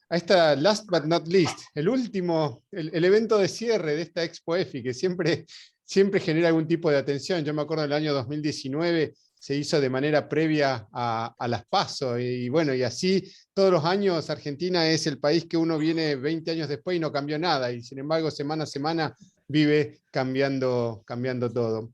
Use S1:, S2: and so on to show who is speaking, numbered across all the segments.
S1: a esta last but not least, el evento de cierre de esta Expo EFI, que siempre genera algún tipo de atención. Yo me acuerdo del año 2019, se hizo de manera previa a las PASO, y bueno, y así todos los años Argentina es el país que uno viene 20 años después y no cambió nada, y sin embargo semana a semana vive cambiando todo.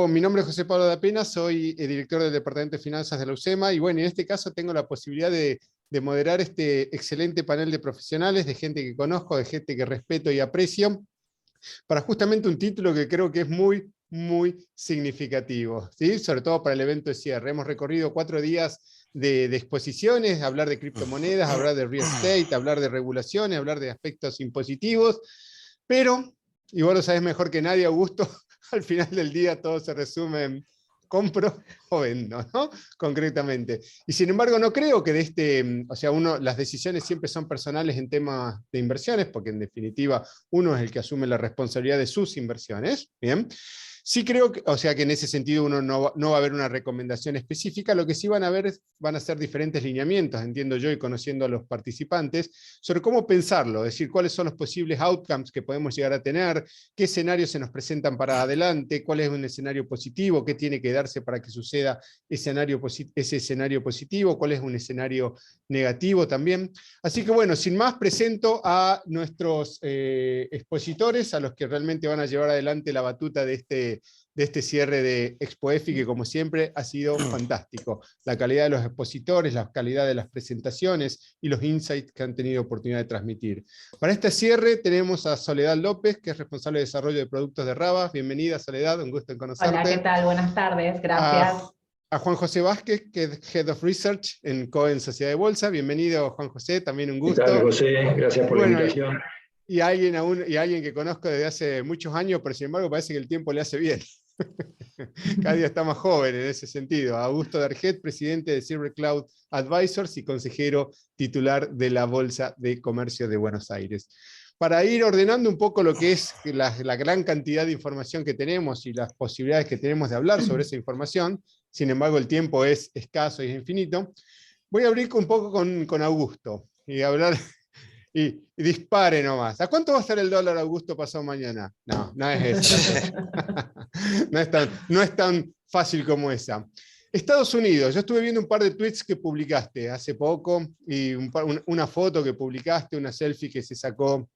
S1: Mi nombre es José Pablo da Pena, soy director del Departamento de Finanzas de la UCEMA, y bueno, en este caso tengo la posibilidad de moderar este excelente panel de profesionales, de gente que conozco, de gente que respeto y aprecio, para justamente un título que creo que es muy significativo, ¿sí? Sobre todo para el evento de cierre. Hemos recorrido 4 días de exposiciones, hablar de criptomonedas, hablar de real estate, hablar de regulaciones, hablar de aspectos impositivos, pero, y vos lo sabés mejor que nadie, Augusto, al final del día todo se resume en compro o vendo, ¿no? Concretamente. Y sin embargo no creo que las decisiones siempre son personales en temas de inversiones, porque en definitiva uno es el que asume la responsabilidad de sus inversiones, ¿bien? Sí creo que, que en ese sentido uno no va a haber una recomendación específica, lo que sí van a ser diferentes lineamientos, entiendo yo, y conociendo a los participantes, sobre cómo pensarlo, es decir, cuáles son los posibles outcomes que podemos llegar a tener, qué escenarios se nos presentan para adelante, cuál es un escenario positivo, qué tiene que darse para que suceda ese escenario positivo, cuál es un escenario negativo también. Así que bueno, sin más, presento a nuestros expositores, a los que realmente van a llevar adelante la batuta de este cierre de Expo EFI, que como siempre ha sido fantástico. La calidad de los expositores, la calidad de las presentaciones y los insights que han tenido oportunidad de transmitir. Para este cierre tenemos a Soledad López, que es responsable de desarrollo de productos de Rabas. Bienvenida, Soledad, un gusto en conocerte.
S2: Hola, ¿qué tal? Buenas tardes, gracias.
S1: A Juan José Vázquez, que es Head of Research en Cohen Sociedad de Bolsa. Bienvenido, Juan José, también un gusto.
S3: ¿Qué tal, José? Gracias por la invitación.
S1: Y alguien que conozco desde hace muchos años, pero sin embargo parece que el tiempo le hace bien. Cada día está más joven en ese sentido. Augusto Darget, presidente de Silver Cloud Advisors y consejero titular de la Bolsa de Comercio de Buenos Aires. Para ir ordenando un poco lo que es la gran cantidad de información que tenemos y las posibilidades que tenemos de hablar sobre esa información, sin embargo el tiempo es escaso y es infinito, voy a abrir un poco con Augusto y hablar... Y dispare nomás. ¿A cuánto va a estar el dólar, Augusto, pasado mañana? No es eso. No es tan fácil como esa. Estados Unidos, yo estuve viendo un par de tweets que publicaste hace poco, y una foto que publicaste, una selfie que se sacó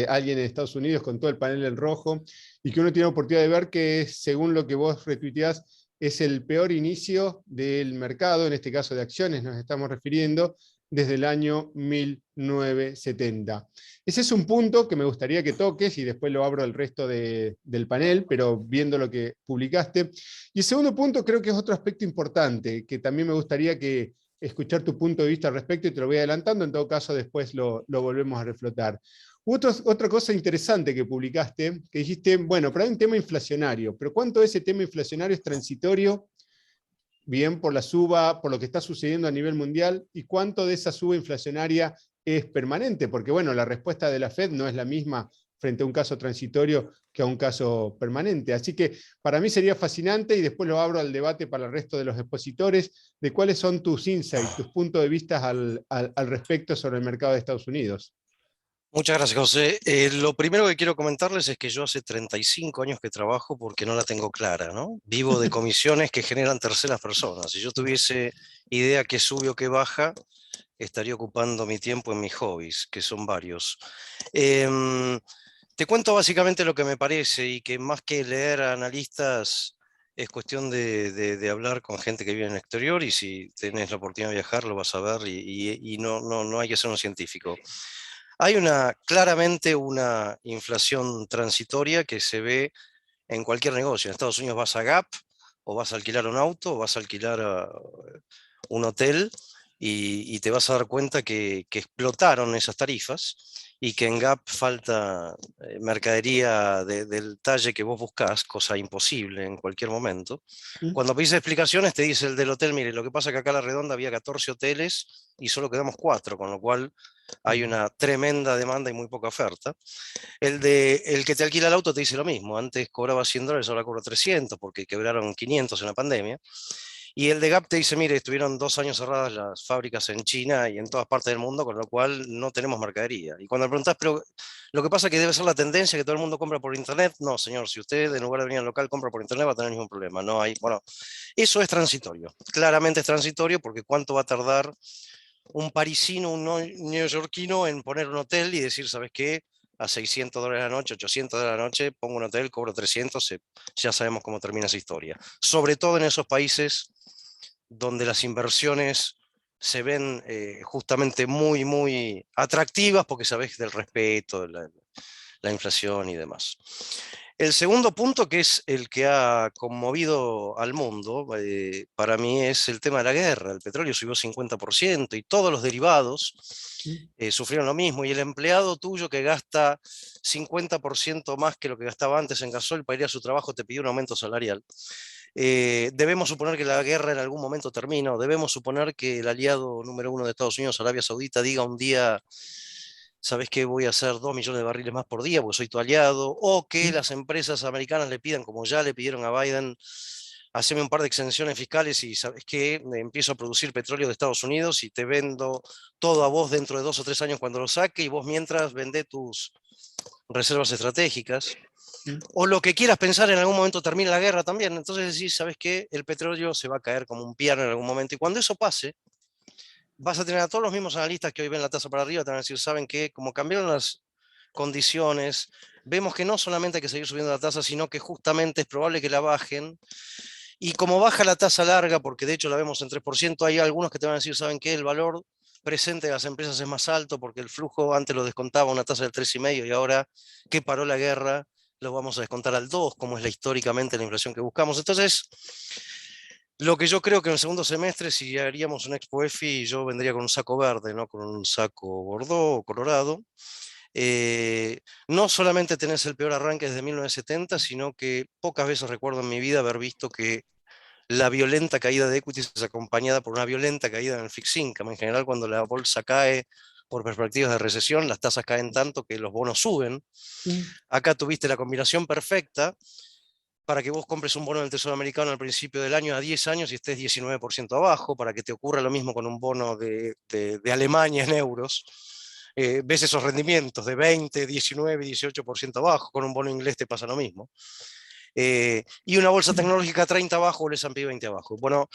S1: alguien en Estados Unidos con todo el panel en rojo, y que uno tiene oportunidad de ver que, según lo que vos retuiteás, es el peor inicio del mercado, en este caso de acciones nos estamos refiriendo, desde el año 1970. Ese es un punto que me gustaría que toques y después lo abro al resto del panel, pero viendo lo que publicaste. Y el segundo punto creo que es otro aspecto importante, que también me gustaría escuchar tu punto de vista al respecto, y te lo voy adelantando, en todo caso después lo volvemos a reflotar. Otra cosa interesante que publicaste, que dijiste, bueno, pero hay un tema inflacionario, pero ¿cuánto de ese tema inflacionario es transitorio? Bien, por la suba, por lo que está sucediendo a nivel mundial, y cuánto de esa suba inflacionaria es permanente, porque bueno, la respuesta de la Fed no es la misma frente a un caso transitorio que a un caso permanente. Así que para mí sería fascinante, y después lo abro al debate para el resto de los expositores, de cuáles son tus insights, tus puntos de vista al respecto sobre el mercado de Estados Unidos.
S4: Muchas gracias, José. Lo primero que quiero comentarles es que yo hace 35 años que trabajo porque no la tengo clara, ¿no? Vivo de comisiones que generan terceras personas. Si yo tuviese idea que sube o que baja, estaría ocupando mi tiempo en mis hobbies, que son varios. Te cuento básicamente lo que me parece, y que más que leer a analistas es cuestión de hablar con gente que vive en el exterior, y si tenés la oportunidad de viajar lo vas a ver, y no hay que ser un científico. Hay claramente una inflación transitoria que se ve en cualquier negocio. En Estados Unidos vas a Gap, o vas a alquilar un auto, o vas a alquilar un hotel, y te vas a dar cuenta que explotaron esas tarifas, y que en Gap falta mercadería del talle que vos buscás, cosa imposible en cualquier momento. Cuando pedís explicaciones te dice el del hotel, mire, lo que pasa es que acá a la redonda había 14 hoteles y solo quedamos 4, con lo cual hay una tremenda demanda y muy poca oferta. El que te alquila el auto te dice lo mismo, antes cobraba $100, ahora cobra 300 porque quebraron 500 en la pandemia. Y el de Gap te dice, mire, estuvieron 2 años cerradas las fábricas en China y en todas partes del mundo, con lo cual no tenemos mercadería. Y cuando le preguntás, pero lo que pasa es que debe ser la tendencia que todo el mundo compra por internet. No, señor, si usted en lugar de venir al local compra por internet va a tener ningún problema. No hay, bueno, eso es transitorio. Claramente es transitorio porque cuánto va a tardar un parisino, un neoyorquino en poner un hotel y decir, ¿sabes qué? A $600 la noche, $800 la noche, pongo un hotel, cobro 300, ya sabemos cómo termina esa historia. Sobre todo en esos países donde las inversiones se ven justamente muy, muy atractivas porque sabes del respeto, de la inflación y demás. El segundo punto, que es el que ha conmovido al mundo, para mí es el tema de la guerra. El petróleo subió 50% y todos los derivados sufrieron lo mismo. Y el empleado tuyo que gasta 50% más que lo que gastaba antes en gasoil para ir a su trabajo te pidió un aumento salarial. Debemos suponer que la guerra en algún momento termina, o debemos suponer que el aliado número uno de Estados Unidos, Arabia Saudita, diga un día, ¿sabes qué? Voy a hacer 2 millones de barriles más por día porque soy tu aliado, o que las empresas americanas le pidan, como ya le pidieron a Biden, haceme un par de exenciones fiscales y ¿sabes qué? Empiezo a producir petróleo de Estados Unidos y te vendo todo a vos dentro de 2 o 3 años cuando lo saque, y vos mientras vendé tus reservas estratégicas. O lo que quieras pensar, en algún momento termina la guerra también. Entonces decís, ¿sabes qué? El petróleo se va a caer como un piano en algún momento. Y cuando eso pase, vas a tener a todos los mismos analistas que hoy ven la tasa para arriba, te van a decir, ¿saben qué? Como cambiaron las condiciones, vemos que no solamente hay que seguir subiendo la tasa, sino que justamente es probable que la bajen. Y como baja la tasa larga, porque de hecho la vemos en 3%, hay algunos que te van a decir, ¿saben qué? El valor presente de las empresas es más alto porque el flujo antes lo descontaba una tasa del 3,5 y ahora que paró la guerra lo vamos a descontar al 2, como es históricamente la inflación que buscamos. Entonces, lo que yo creo que en el segundo semestre, si haríamos un Expo EFI, yo vendría con un saco verde, no con un saco bordeaux o colorado. No solamente tenés el peor arranque desde 1970, sino que pocas veces recuerdo en mi vida haber visto que la violenta caída de equities es acompañada por una violenta caída en el fixed income. En general, cuando la bolsa cae por perspectivas de recesión, las tasas caen tanto que los bonos suben. Acá tuviste la combinación perfecta para que vos compres un bono del Tesoro americano al principio del año a 10 años y estés 19% abajo, para que te ocurra lo mismo con un bono de Alemania en euros. Ves esos rendimientos de 20, 19, 18% abajo, con un bono inglés te pasa lo mismo. Y una bolsa tecnológica 30 abajo o el S&P 20 abajo. Bueno,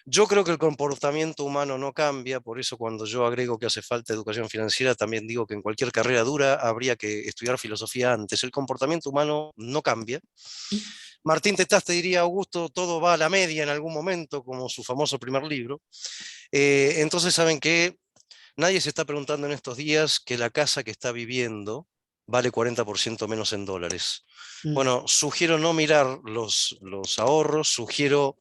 S4: yo creo que el comportamiento humano no cambia, por eso cuando yo agrego que hace falta educación financiera, también digo que en cualquier carrera dura habría que estudiar filosofía antes. El comportamiento humano no cambia. Martín Tetaz te diría, Augusto, todo va a la media en algún momento, como su famoso primer libro. Entonces, ¿saben qué? Nadie se está preguntando en estos días que la casa que está viviendo vale 40% menos en dólares. Bueno, sugiero no mirar los ahorros, sugiero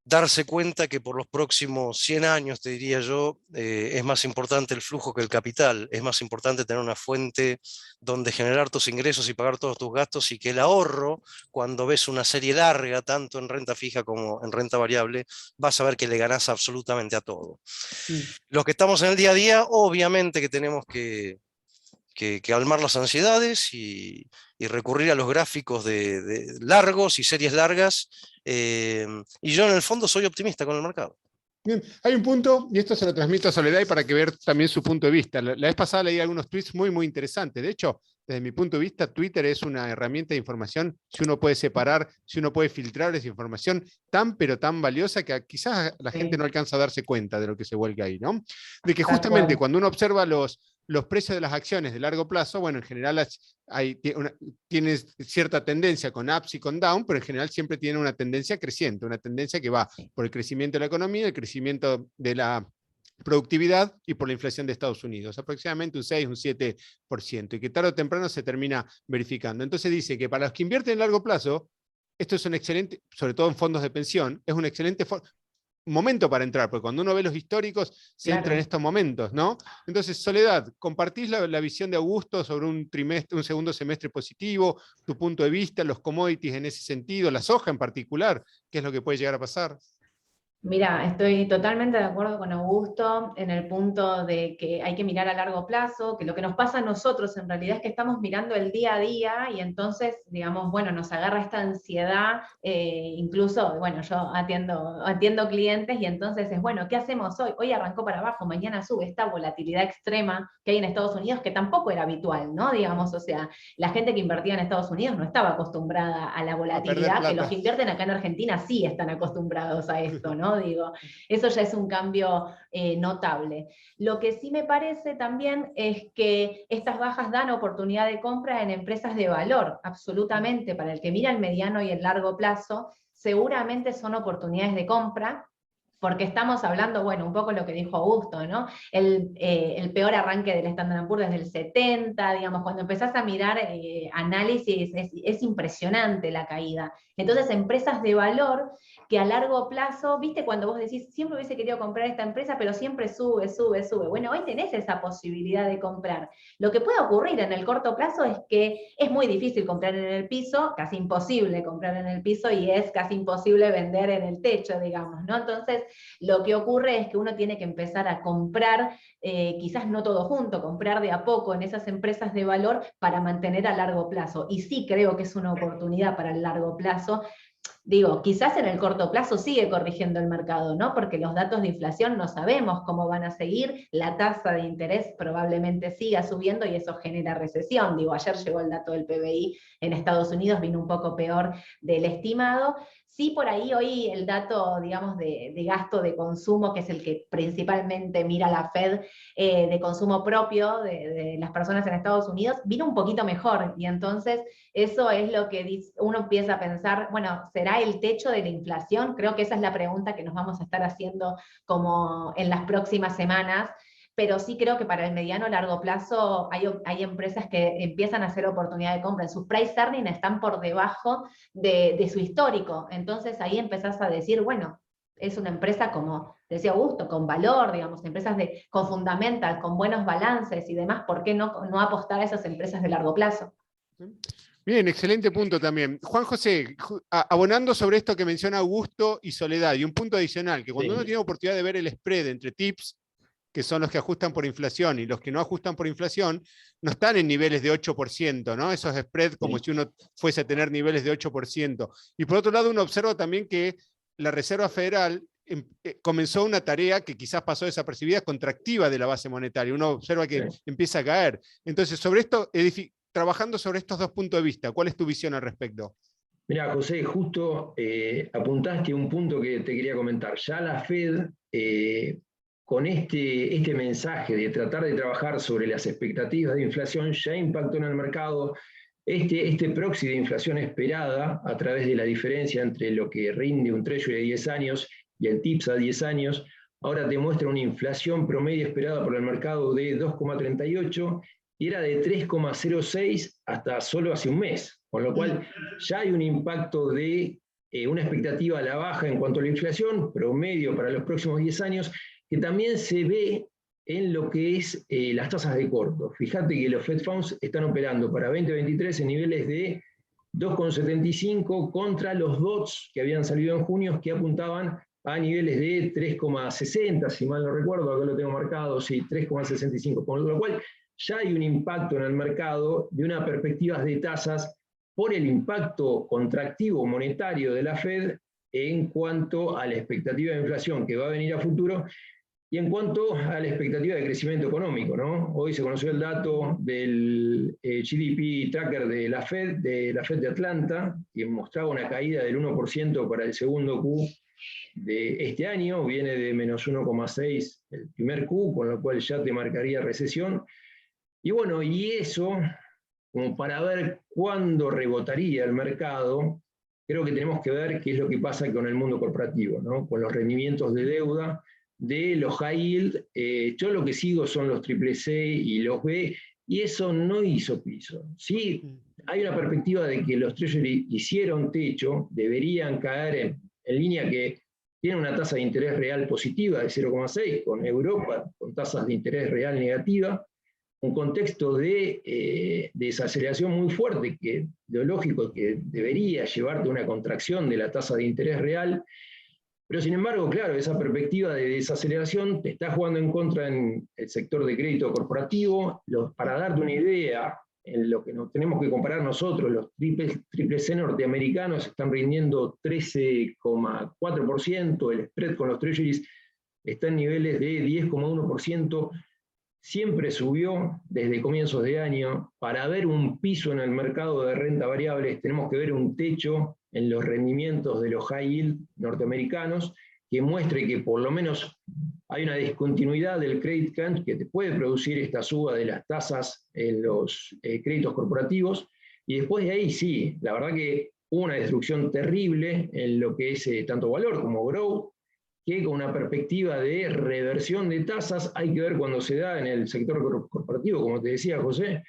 S4: darse cuenta que por los próximos 100 años, te diría yo, es más importante el flujo que el capital, es más importante tener una fuente donde generar tus ingresos y pagar todos tus gastos, y que el ahorro, cuando ves una serie larga, tanto en renta fija como en renta variable, vas a ver que le ganás absolutamente a todo. Los que estamos en el día a día, obviamente que tenemos que calmar las ansiedades y recurrir a los gráficos de largos y series largas. Y yo en el fondo soy optimista con el mercado.
S1: Bien, hay un punto, y esto se lo transmito a Soledad para que vea también su punto de vista. La vez pasada leí algunos tweets muy, muy interesantes. De hecho, desde mi punto de vista, Twitter es una herramienta de información, si uno puede separar, si uno puede filtrar esa información tan, pero tan valiosa que quizás la gente no alcanza a darse cuenta de lo que se vuelca ahí, ¿no? De que justamente cuando uno observa los precios de las acciones de largo plazo, bueno, en general tiene cierta tendencia con ups y con down, pero en general siempre tiene una tendencia creciente, una tendencia que va por el crecimiento de la economía, el crecimiento de la productividad y por la inflación de Estados Unidos, aproximadamente un 6, un 7%, y que tarde o temprano se termina verificando. Entonces dice que para los que invierten en largo plazo, esto es un excelente, sobre todo en fondos de pensión, es un excelente momento para entrar, porque cuando uno ve los históricos, se entra en estos momentos, ¿no? Entonces, Soledad, ¿compartís la visión de Augusto sobre un segundo semestre positivo, tu punto de vista, los commodities en ese sentido, la soja en particular, qué es lo que puede llegar a pasar?
S2: Mira, estoy totalmente de acuerdo con Augusto en el punto de que hay que mirar a largo plazo, que lo que nos pasa a nosotros en realidad es que estamos mirando el día a día y entonces, digamos, bueno, nos agarra esta ansiedad, incluso, bueno, yo atiendo clientes y entonces es, bueno, ¿qué hacemos hoy? Hoy arrancó para abajo, mañana sube esta volatilidad extrema que hay en Estados Unidos, que tampoco era habitual, ¿no? Digamos, o sea, la gente que invertía en Estados Unidos no estaba acostumbrada a la
S1: A perder
S2: volatilidad, que los
S1: plata.
S2: que invierten acá en Argentina sí están acostumbrados a esto, ¿no? Digo, eso ya es un cambio notable. Lo que sí me parece también es que estas bajas dan oportunidad de compra en empresas de valor, absolutamente, para el que mira el mediano y el largo plazo, seguramente son oportunidades de compra, porque estamos hablando, bueno, un poco lo que dijo Augusto, ¿no? El peor arranque del Standard & Poor's desde el 70, digamos, cuando empezás a mirar análisis, es impresionante la caída. Entonces, empresas de valor que a largo plazo, viste cuando vos decís, siempre hubiese querido comprar esta empresa, pero siempre sube, sube, sube. Bueno, hoy tenés esa posibilidad de comprar. Lo que puede ocurrir en el corto plazo es que es muy difícil comprar en el piso, casi imposible comprar en el piso, y es casi imposible vender en el techo, digamos, ¿no? Entonces, lo que ocurre es que uno tiene que empezar a comprar, quizás no todo junto, comprar de a poco en esas empresas de valor para mantener a largo plazo. Y sí creo que es una oportunidad para el largo plazo. Digo, quizás en el corto plazo sigue corrigiendo el mercado, ¿no? Porque los datos de inflación no sabemos cómo van a seguir, la tasa de interés probablemente siga subiendo y eso genera recesión. Digo, ayer llegó el dato del PBI en Estados Unidos, vino un poco peor del estimado. Sí, por ahí hoy el dato, digamos, de gasto de consumo, que es el que principalmente mira la Fed, de consumo propio de las personas en Estados Unidos, vino un poquito mejor, y entonces eso es lo que uno empieza a pensar, bueno, ¿será el techo de la inflación? Creo que esa es la pregunta que nos vamos a estar haciendo como en las próximas semanas, pero sí creo que para el mediano o largo plazo hay empresas que empiezan a hacer oportunidad de compra. En sus price earnings están por debajo de su histórico. Entonces ahí empezás a decir, bueno, es una empresa como decía Augusto, con valor, digamos, empresas con fundamental, con buenos balances y demás, ¿por qué no apostar a esas empresas de largo plazo?
S1: Bien, excelente punto también. Juan José, abonando sobre esto que menciona Augusto y Soledad, y un punto adicional, que cuando uno tiene oportunidad de ver el spread entre TIPS, que son los que ajustan por inflación, y los que no ajustan por inflación, no están en niveles de 8%, ¿no? Esos spreads como si uno fuese a tener niveles de 8%. Y por otro lado, uno observa también que la Reserva Federal comenzó una tarea que quizás pasó desapercibida, contractiva de la base monetaria. Uno observa que empieza a caer. Entonces, sobre esto, trabajando sobre estos dos puntos de vista, ¿cuál es tu visión al respecto?
S3: Mira, José, justo apuntaste un punto que te quería comentar. Ya la Fed, con este mensaje de tratar de trabajar sobre las expectativas de inflación, ya impactó en el mercado. Este proxy de inflación esperada, a través de la diferencia entre lo que rinde un Treasury de 10 años y el TIPS a 10 años, ahora te muestra una inflación promedio esperada por el mercado de 2,38 y era de 3,06 hasta solo hace un mes, con lo cual ya hay un impacto de una expectativa a la baja en cuanto a la inflación promedio para los próximos 10 años, que también se ve en lo que es las tasas de corto. Fíjate que los Fed Funds están operando para 2023 en niveles de 2,75 contra los DOTs que habían salido en junio, que apuntaban a niveles de 3,60, si mal no recuerdo, acá lo tengo marcado, sí, 3,65, con lo cual ya hay un impacto en el mercado de una perspectiva de tasas por el impacto contractivo monetario de la Fed en cuanto a la expectativa de inflación que va a venir a futuro y en cuanto a la expectativa de crecimiento económico, ¿no? Hoy se conoció el dato del GDP tracker de la Fed de Atlanta, que mostraba una caída del 1% para el segundo Q de este año, viene de menos 1,6 el primer Q, con lo cual ya te marcaría recesión. Y bueno, y eso, como para ver cuándo rebotaría el mercado, creo que tenemos que ver qué es lo que pasa con el mundo corporativo, ¿no? Con los rendimientos de deuda de los high yield. Yo lo que sigo son los CCC y los B, y eso no hizo piso. Sí, hay una perspectiva de que los treasury hicieron techo, deberían caer en línea que tiene una tasa de interés real positiva de 0,6, con Europa con tasas de interés real negativa, un contexto de desaceleración muy fuerte, que lo lógico que debería llevarte a una contracción de la tasa de interés real, Pero sin embargo, claro, esa perspectiva de desaceleración te está jugando en contra en el sector de crédito corporativo. Para darte una idea, en lo que nos tenemos que comparar nosotros, los triple C norteamericanos están rindiendo 13,4%, el spread con los treasuries está en niveles de 10,1%, siempre subió desde comienzos de año. Para ver un piso en el mercado de renta variable tenemos que ver un techo en los rendimientos de los high yield norteamericanos que muestre que por lo menos hay una discontinuidad del credit crunch que te puede producir esta suba de las tasas en los créditos corporativos, y después de ahí sí, la verdad que hubo una destrucción terrible en lo que es tanto valor como growth, que con una perspectiva de reversión de tasas hay que ver cuándo se da en el sector corporativo, como te decía José,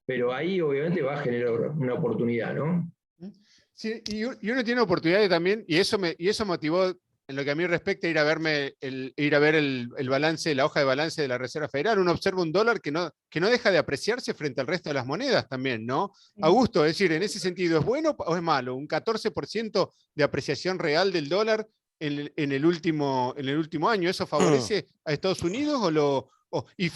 S3: pero ahí obviamente va a generar una oportunidad, ¿no?
S1: Sí, y uno tiene oportunidades también, y eso motivó, en lo que a mí respecta, ir a ver el balance, la hoja de balance de la Reserva Federal. Uno observa un dólar que no deja de apreciarse frente al resto de las monedas también, ¿no? Augusto, es decir, en ese sentido, ¿es bueno o es malo? Un 14% de apreciación real del dólar en el último año. ¿Eso favorece a Estados Unidos y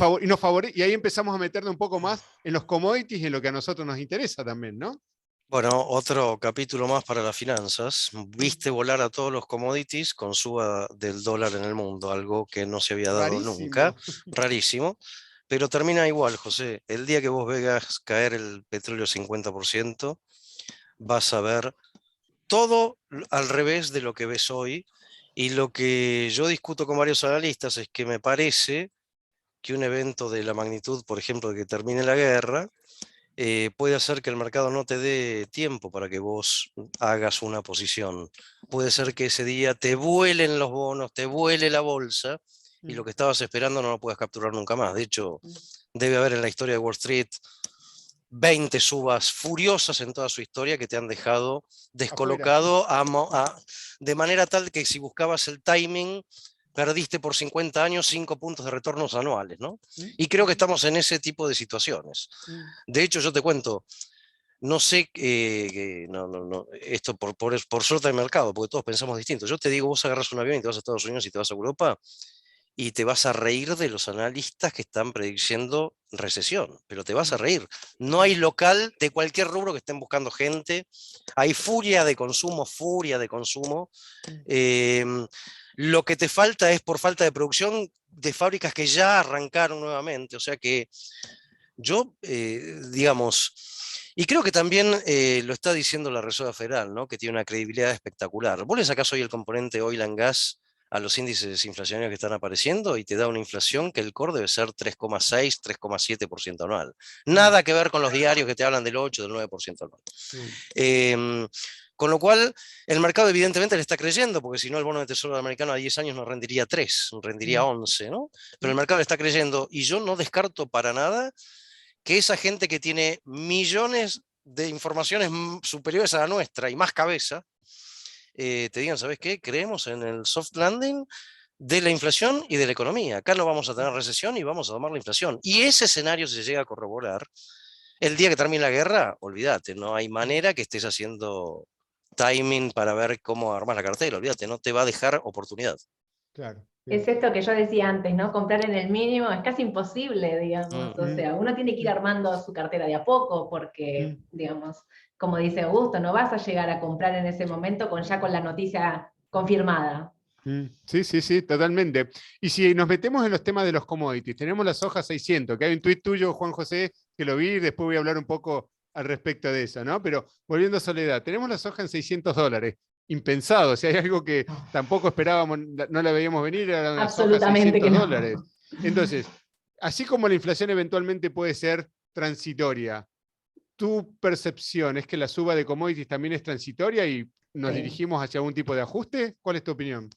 S1: ahí empezamos a meternos un poco más en los commodities y en lo que a nosotros nos interesa también, ¿no?
S4: Bueno, otro capítulo más para las finanzas. Viste volar a todos los commodities con suba del dólar en el mundo, algo que no se había dado nunca, rarísimo, pero termina igual, José. El día que vos veas caer el petróleo 50%, vas a ver todo al revés de lo que ves hoy, y lo que yo discuto con varios analistas es que me parece que un evento de la magnitud, por ejemplo, de que termine la guerra, puede hacer que el mercado no te dé tiempo para que vos hagas una posición. Puede ser que ese día te vuelen los bonos, te vuele la bolsa, y lo que estabas esperando no lo puedas capturar nunca más. De hecho, debe haber en la historia de Wall Street 20 subas furiosas en toda su historia que te han dejado descolocado de manera tal que si buscabas el timing, perdiste por 50 años 5 puntos de retornos anuales, ¿no? Y creo que estamos en ese tipo de situaciones. De hecho, yo te cuento, no sé, esto por suerte del mercado, porque todos pensamos distinto. Yo te digo, vos agarras un avión y te vas a Estados Unidos y te vas a Europa, y te vas a reír de los analistas que están prediciendo recesión, pero te vas a reír. No hay local de cualquier rubro que estén buscando gente, hay furia de consumo. Lo que te falta es por falta de producción de fábricas que ya arrancaron nuevamente, o sea que yo, digamos, y creo que también lo está diciendo la Reserva Federal, ¿no? Que tiene una credibilidad espectacular. Vos le sacás hoy el componente oil and gas a los índices inflacionarios que están apareciendo y te da una inflación que el core debe ser 3,6, 3,7% anual. Nada que ver con los diarios que te hablan del 8, del 9% anual. Con lo cual, el mercado evidentemente le está creyendo, porque si no el bono de tesoro americano a 10 años no rendiría 3, rendiría 11, ¿no? Pero el mercado le está creyendo, y yo no descarto para nada que esa gente que tiene millones de informaciones superiores a la nuestra y más cabeza, te digan, ¿sabes qué? Creemos en el soft landing de la inflación y de la economía. Acá no vamos a tener recesión y vamos a tomar la inflación. Y ese escenario se llega a corroborar. El día que termine la guerra, olvídate, no hay manera que estés haciendo timing para ver cómo armar la cartera, olvídate, no te va a dejar oportunidad.
S1: Claro.
S2: Es esto que yo decía antes, ¿no? Comprar en el mínimo es casi imposible, digamos. O sea, uno tiene que ir armando su cartera de a poco, porque, digamos, como dice Augusto, no vas a llegar a comprar en ese momento ya con la noticia confirmada.
S1: Sí, totalmente. Y si nos metemos en los temas de los commodities, tenemos las hojas 600, que hay un tuit tuyo, Juan José, que lo vi, y después voy a hablar un poco al respecto de eso, ¿no? Pero volviendo a Soledad, tenemos las hojas en $600. Impensado, o sea, hay algo que tampoco esperábamos, no la veíamos venir, eran las hojas $600. Entonces, así como la inflación eventualmente puede ser transitoria, ¿tu percepción es que la suba de commodities también es transitoria y nos dirigimos hacia algún tipo de ajuste? ¿Cuál es tu opinión?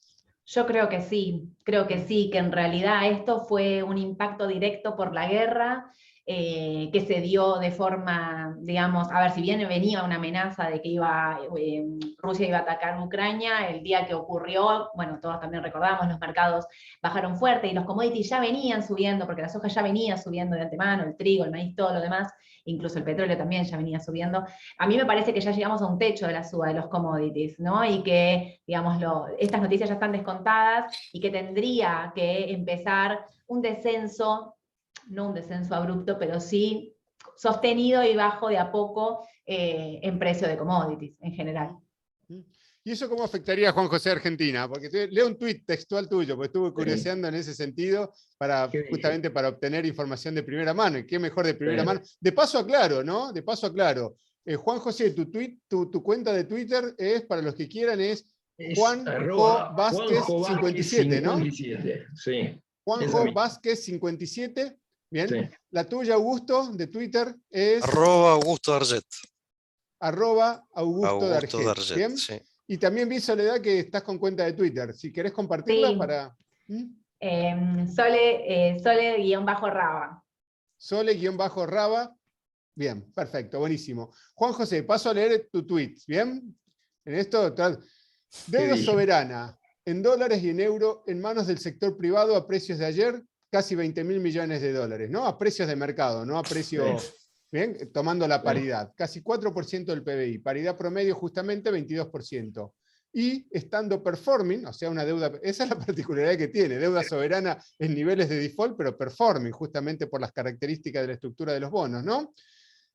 S2: Yo creo que sí, que en realidad esto fue un impacto directo por la guerra. que se dio de forma, digamos, a ver, si bien venía una amenaza de que Rusia iba a atacar Ucrania, el día que ocurrió, bueno, todos también recordamos, los mercados bajaron fuerte y los commodities ya venían subiendo, porque la soja ya venía subiendo de antemano, el trigo, el maíz, todo lo demás, incluso el petróleo también ya venía subiendo. A mí me parece que ya llegamos a un techo de la suba de los commodities, ¿no? Y que, digamos, estas noticias ya están descontadas y que tendría que empezar un descenso, no un descenso abrupto, pero sí sostenido y bajo de a poco en precio de commodities en general.
S1: ¿Y eso cómo afectaría a Juan José Argentina? Porque leo un tuit textual tuyo, porque estuve curioseando en ese sentido, justamente para obtener información de primera mano. ¿Y qué mejor de primera mano? De paso aclaro, ¿no? De paso aclaro. Juan José, tu cuenta de Twitter es, para los que quieran, es Juanjo Vázquez 57, ¿no?
S3: Sí.
S1: Juanjo Vázquez 57. Bien. Sí. La tuya, Augusto, de Twitter es...
S4: @Augusto Darget.
S1: @Augusto Darget. Bien. Sí. Y también vi, Soledad, que estás con cuenta de Twitter. Si querés compartirla, sí. Para...
S2: Sole-Raba.
S1: Sole-Raba. Bien, perfecto, buenísimo. Juan José, paso a leer tu tweet, ¿bien? En esto, deuda soberana, en dólares y en euro, en manos del sector privado a precios de ayer, casi 20.000 millones de dólares, ¿no? A precios de mercado, no a precio... Sí. Bien, tomando la paridad, casi 4% del PBI, paridad promedio justamente 22%. Y estando performing, o sea, una deuda, esa es la particularidad que tiene, deuda soberana en niveles de default, pero performing, justamente por las características de la estructura de los bonos, ¿no?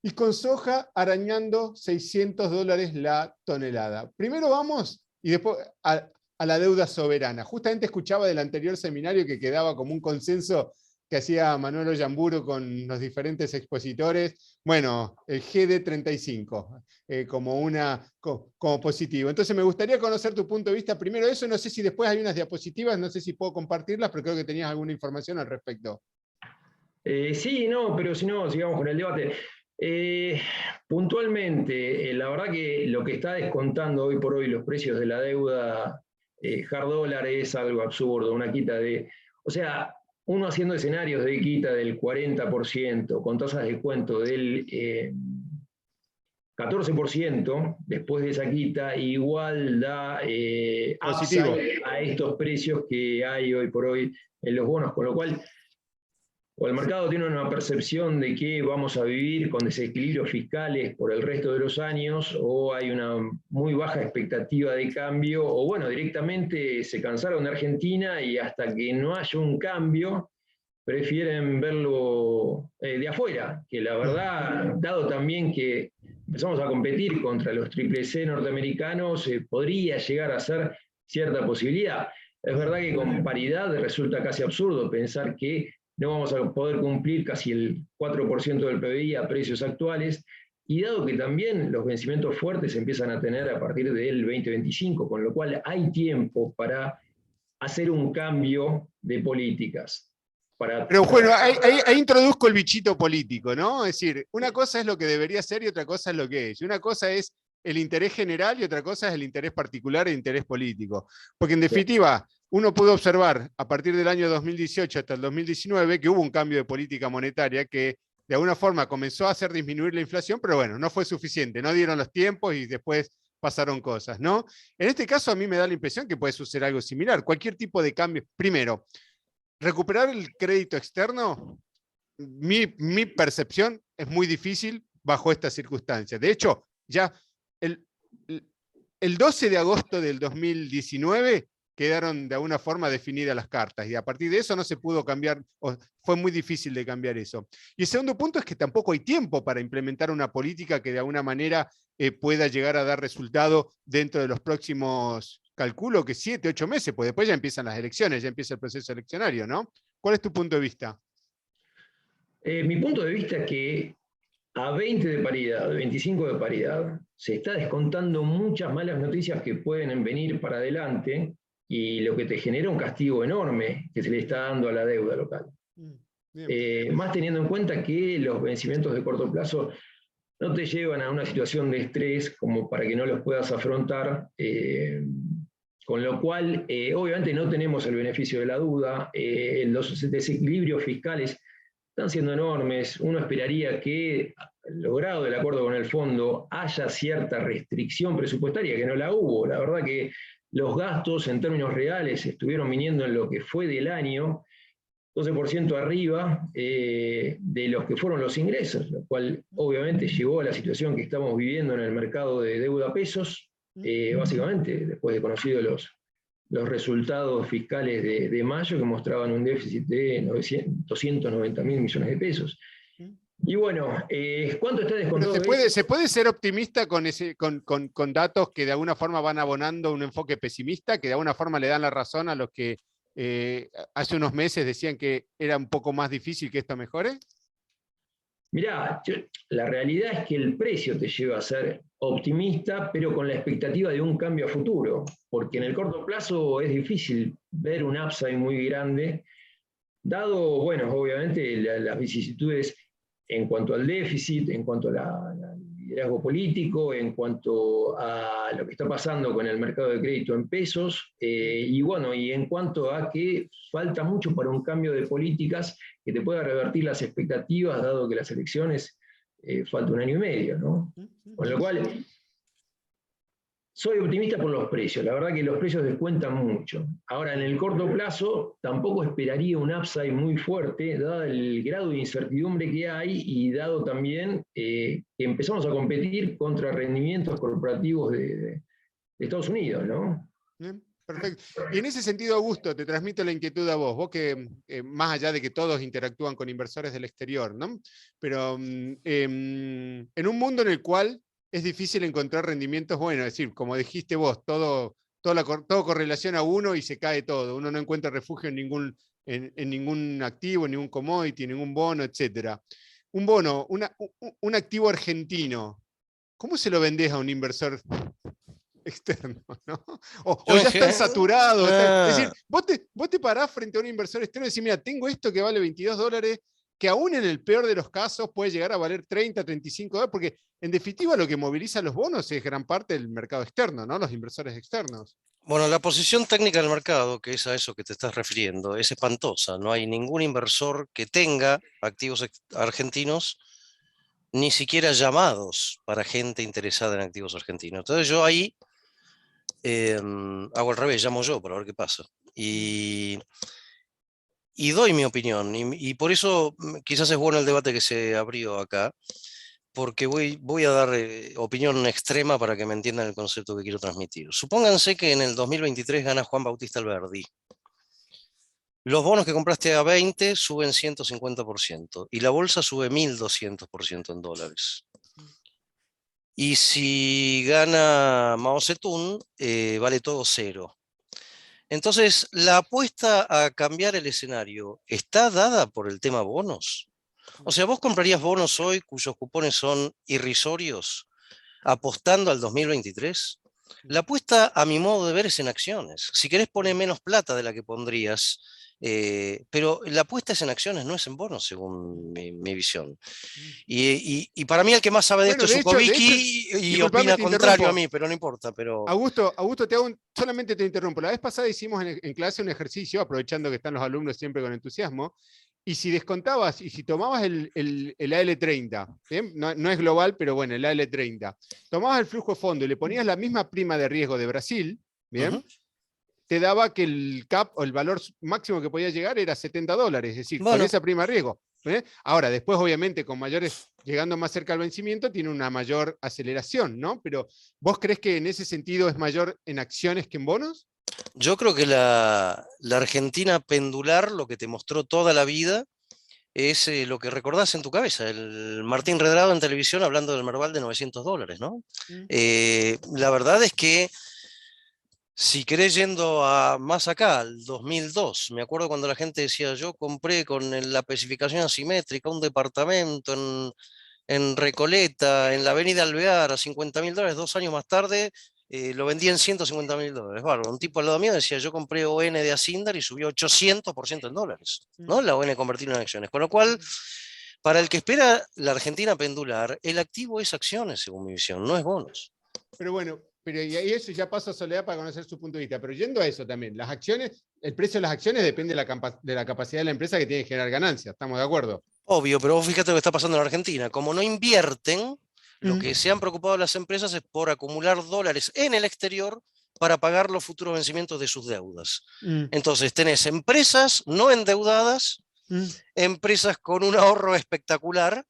S1: Y con soja arañando $600 la tonelada. Primero vamos, y después a la deuda soberana. Justamente escuchaba del anterior seminario que quedaba como un consenso que hacía Manuel Ollamburu con los diferentes expositores, bueno, el GD35, como positivo. Entonces me gustaría conocer tu punto de vista, primero eso, no sé si después hay unas diapositivas, no sé si puedo compartirlas, pero creo que tenías alguna información al respecto.
S3: Sí, no, pero si no, sigamos con el debate. Puntualmente, la verdad que lo que está descontando hoy por hoy los precios de la deuda hard dólar es algo absurdo, una quita de... O sea, uno haciendo escenarios de quita del 40%, con tasas de descuento del 14%, después de esa quita, igual da upside a estos precios que hay hoy por hoy en los bonos, con lo cual o el mercado tiene una percepción de que vamos a vivir con desequilibrios fiscales por el resto de los años, o hay una muy baja expectativa de cambio, o bueno, directamente se cansaron de Argentina y hasta que no haya un cambio, prefieren verlo de afuera, que la verdad, dado también que empezamos a competir contra los triple C norteamericanos, podría llegar a ser cierta posibilidad. Es verdad que con paridad resulta casi absurdo pensar que no vamos a poder cumplir casi el 4% del PBI a precios actuales, y dado que también los vencimientos fuertes se empiezan a tener a partir del 2025, con lo cual hay tiempo para hacer un cambio de políticas.
S1: Pero bueno, ahí introduzco el bichito político, ¿no? Es decir, una cosa es lo que debería ser y otra cosa es lo que es. Y una cosa es el interés general y otra cosa es el interés particular e interés político. Porque en definitiva, uno puede observar a partir del año 2018 hasta el 2019 que hubo un cambio de política monetaria que de alguna forma comenzó a hacer disminuir la inflación, pero bueno, no fue suficiente, no dieron los tiempos y después pasaron cosas, ¿no? En este caso a mí me da la impresión que puede suceder algo similar. Cualquier tipo de cambio, primero, recuperar el crédito externo, mi percepción es muy difícil bajo estas circunstancias. De hecho, ya el 12 de agosto del 2019 quedaron de alguna forma definidas las cartas y a partir de eso no se pudo cambiar, o fue muy difícil de cambiar eso. Y el segundo punto es que tampoco hay tiempo para implementar una política que de alguna manera pueda llegar a dar resultado dentro de los próximos, calculo que 7, 8 meses, pues después ya empiezan las elecciones, ya empieza el proceso eleccionario, ¿no? ¿Cuál es tu punto de vista?
S3: Mi punto de vista es que a 20 de paridad, 25 de paridad, se está descontando muchas malas noticias que pueden venir para adelante y lo que te genera un castigo enorme que se le está dando a la deuda local. Más teniendo en cuenta que los vencimientos de corto plazo no te llevan a una situación de estrés como para que no los puedas afrontar, con lo cual obviamente no tenemos el beneficio de la duda, los desequilibrios fiscales están siendo enormes. Uno esperaría que, logrado el acuerdo con el fondo, haya cierta restricción presupuestaria, que no la hubo. La verdad que los gastos en términos reales estuvieron viniendo en lo que fue del año 12% arriba de los que fueron los ingresos, lo cual obviamente llevó a la situación que estamos viviendo en el mercado de deuda pesos, básicamente después de conocidos los resultados fiscales de mayo, que mostraban un déficit de 290.000 millones de pesos. Y bueno, ¿cuánto está descontado?
S1: ¿Se puede ser optimista con datos que de alguna forma van abonando un enfoque pesimista, que de alguna forma le dan la razón a los que hace unos meses decían que era un poco más difícil que esto mejore?
S3: Mirá, la realidad es que el precio te lleva a ser optimista, pero con la expectativa de un cambio a futuro, porque en el corto plazo es difícil ver un upside muy grande, dado, bueno, obviamente las vicisitudes en cuanto al déficit, en cuanto al liderazgo político, en cuanto a lo que está pasando con el mercado de crédito en pesos, y bueno, y en cuanto a que falta mucho para un cambio de políticas que te pueda revertir las expectativas, dado que las elecciones falta un año y medio, ¿no? Con lo cual, soy optimista por los precios, la verdad que los precios descuentan mucho. Ahora, en el corto plazo, tampoco esperaría un upside muy fuerte, dado el grado de incertidumbre que hay y dado también que empezamos a competir contra rendimientos corporativos de Estados Unidos, ¿no?
S1: Bien, perfecto. Y en ese sentido, Augusto, te transmito la inquietud a vos que más allá de que todos interactúan con inversores del exterior, ¿no? Pero en un mundo en el cual es difícil encontrar rendimientos buenos, es decir, como dijiste vos, todo correlaciona a uno y se cae todo, uno no encuentra refugio en ningún activo, en ningún commodity, en ningún bono, etc. Un bono, un activo argentino, ¿cómo se lo vendés a un inversor externo, ¿no? O ya están saturados. Es decir, vos te parás frente a un inversor externo y decís, mira, tengo esto que vale $22, que aún en el peor de los casos puede llegar a valer 30, 35 dólares, porque en definitiva lo que moviliza los bonos es gran parte del mercado externo, ¿no? Los inversores externos.
S4: Bueno, la posición técnica del mercado, que es a eso que te estás refiriendo, es espantosa. No hay ningún inversor que tenga activos argentinos, ni siquiera llamados para gente interesada en activos argentinos. Entonces yo ahí hago al revés, llamo yo para ver qué pasa. Y doy mi opinión. Y por eso quizás es bueno el debate que se abrió acá, porque voy a dar opinión extrema para que me entiendan el concepto que quiero transmitir. Supónganse que en el 2023 gana Juan Bautista Alberdi. Los bonos que compraste a 20 suben 150% y la bolsa sube 1200% en dólares. Y si gana Mao Zedong, vale todo cero. Entonces, la apuesta a cambiar el escenario está dada por el tema bonos. O sea, ¿vos comprarías bonos hoy cuyos cupones son irrisorios apostando al 2023? La apuesta, a mi modo de ver, es en acciones. Si querés poner menos plata de la que pondrías, pero la apuesta es en acciones, no es en bonos, según mi visión. Y para mí el que más sabe de esto es Zukovicki y opina contrario a mí, pero no importa. Pero...
S1: Augusto, solamente te interrumpo. La vez pasada hicimos en clase un ejercicio, aprovechando que están los alumnos siempre con entusiasmo, y si descontabas, y si tomabas el AL30, ¿bien? No es global, pero bueno, el AL30, tomabas el flujo de fondo y le ponías la misma prima de riesgo de Brasil, ¿bien? Te daba que el cap o el valor máximo que podía llegar era $70, es decir, con esa prima de riesgo. Ahora, después, obviamente, con mayores, llegando más cerca al vencimiento, tiene una mayor aceleración, ¿no? Pero, ¿vos crees que en ese sentido es mayor en acciones que en bonos?
S4: Yo creo que la Argentina pendular, lo que te mostró toda la vida, es lo que recordás en tu cabeza, el Martín Redrado en televisión hablando del Merval de $900, ¿no? La verdad es que si querés yendo más acá, al 2002, me acuerdo cuando la gente decía, yo compré con la especificación asimétrica un departamento en Recoleta, en la avenida Alvear, a $50.000, 2 años más tarde lo vendí en $150.000. Bárbaro. Un tipo al lado mío decía, yo compré ON de Asindar y subió 800% en dólares, ¿no? La ON convertida en acciones. Con lo cual, para el que espera la Argentina pendular, el activo es acciones, según mi visión, no es bonos.
S1: Pero bueno, y eso ya paso a Soledad para conocer su punto de vista. Pero yendo a eso también, las acciones, el precio de las acciones depende de la capacidad de la empresa que tiene que generar ganancias, ¿estamos de acuerdo?
S4: Obvio, pero vos fíjate lo que está pasando en Argentina. Como no invierten, lo que se han preocupado las empresas es por acumular dólares en el exterior para pagar los futuros vencimientos de sus deudas.
S1: Mm,
S4: Entonces tenés empresas no endeudadas,
S1: mm,
S4: empresas con un ahorro espectacular,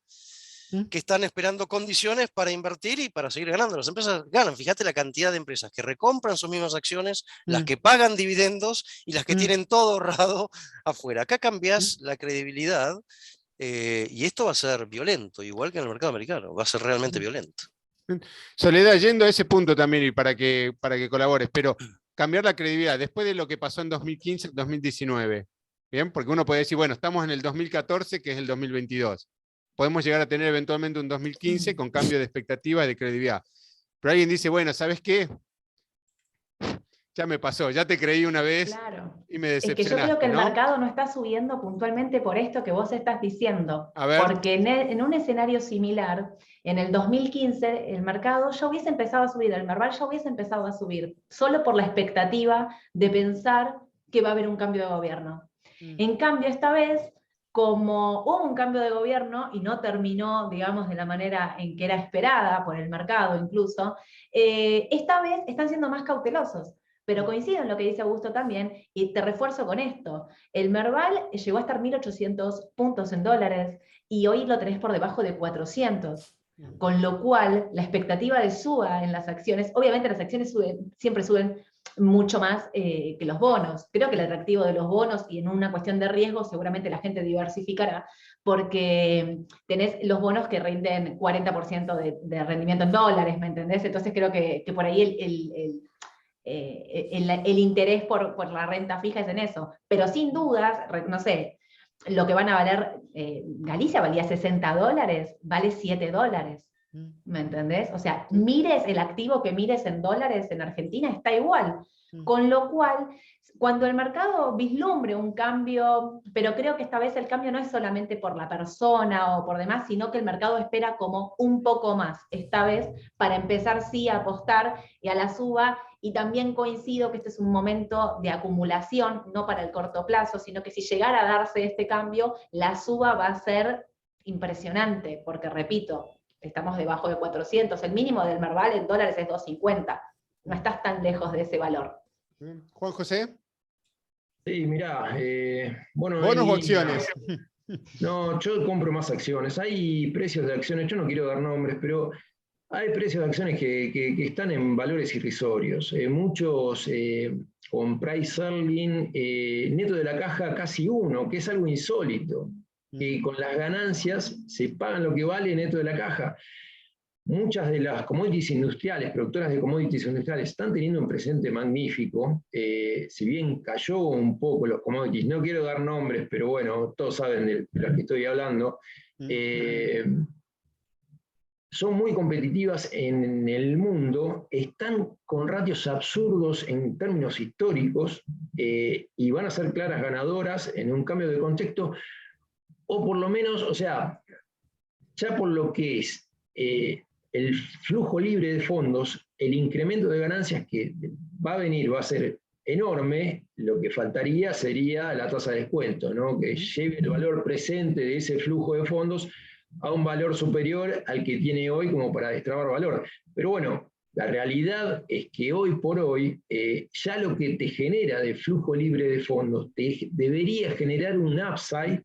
S1: mm,
S4: que están esperando condiciones para invertir y para seguir ganando. Las empresas ganan. Fíjate la cantidad de empresas que recompran sus mismas acciones, las
S1: mm,
S4: que pagan dividendos y las que
S1: mm,
S4: tienen todo ahorrado afuera. Acá
S1: mm,
S4: cambias la credibilidad y esto va a ser violento, igual que en el mercado americano, va a ser realmente
S1: mm.
S4: violento.
S1: Soledad, yendo a ese punto también y para que colabores, pero cambiar la credibilidad después de lo que pasó en 2015, 2019, ¿bien? Porque uno puede decir, bueno, estamos en el 2014, que es el 2022. Podemos llegar a tener eventualmente un 2015 con cambio de expectativa y de credibilidad. Pero alguien dice, bueno, ¿sabes qué? Ya me pasó, ya te creí una vez
S2: Claro.
S1: y me
S2: Es que yo creo que
S1: decepcionaste,
S2: el
S1: ¿no?
S2: mercado no está subiendo puntualmente por esto que vos estás diciendo,
S1: A ver.
S2: porque en un escenario similar, en el 2015, el mercado ya hubiese empezado a subir, el Merval ya hubiese empezado a subir, solo por la expectativa de pensar que va a haber un cambio de gobierno. En cambio, esta vez, como hubo un cambio de gobierno y no terminó, digamos, de la manera en que era esperada por el mercado incluso, esta vez están siendo más cautelosos. Pero coincido en lo que dice Augusto también, y te refuerzo con esto. El Merval llegó a estar 1.800 puntos en dólares, y hoy lo tenés por debajo de 400. Con lo cual, la expectativa de suba en las acciones, obviamente las acciones siempre suben mucho más que los bonos. Creo que el atractivo de los bonos, y en una cuestión de riesgo, seguramente la gente diversificará, porque tenés los bonos que rinden 40% de rendimiento en dólares, ¿me entendés? Entonces creo que por ahí el interés por la renta fija es en eso. Pero sin dudas, no sé, lo que van a valer, Galicia valía $60, vale $7. ¿Me entendés? O sea, mires el activo que mires en dólares en Argentina, está igual. Con lo cual, cuando el mercado vislumbre un cambio, pero creo que esta vez el cambio no es solamente por la persona o por demás, sino que el mercado espera como un poco más, esta vez, para empezar sí a apostar y a la suba. Y también coincido que este es un momento de acumulación, no para el corto plazo, sino que si llegara a darse este cambio, la suba va a ser impresionante, porque repito, estamos debajo de 400, el mínimo del Merval en dólares es 250, no estás tan lejos de ese valor.
S1: Juan José.
S3: Sí, mirá, bueno,
S1: ¿Bonos o acciones?
S3: No, yo compro más acciones. Hay precios de acciones, yo no quiero dar nombres, pero hay precios de acciones que están en valores irrisorios. Muchos con price earning, neto de la caja casi 1, que es algo insólito. Que con las ganancias se pagan lo que vale neto de la caja. Muchas de las commodities industriales, productoras de commodities industriales, están teniendo un presente magnífico. Si bien cayó un poco los commodities, no quiero dar nombres, pero bueno, todos saben de las que estoy hablando. Son muy competitivas en el mundo, están con ratios absurdos en términos históricos y van a ser claras ganadoras en un cambio de contexto, o por lo menos, o sea, ya por lo que es el flujo libre de fondos, el incremento de ganancias que va a venir va a ser enorme. Lo que faltaría sería la tasa de descuento, ¿no? Que lleve el valor presente de ese flujo de fondos a un valor superior al que tiene hoy como para destrabar valor. Pero bueno, la realidad es que hoy por hoy ya lo que te genera de flujo libre de fondos debería generar un upside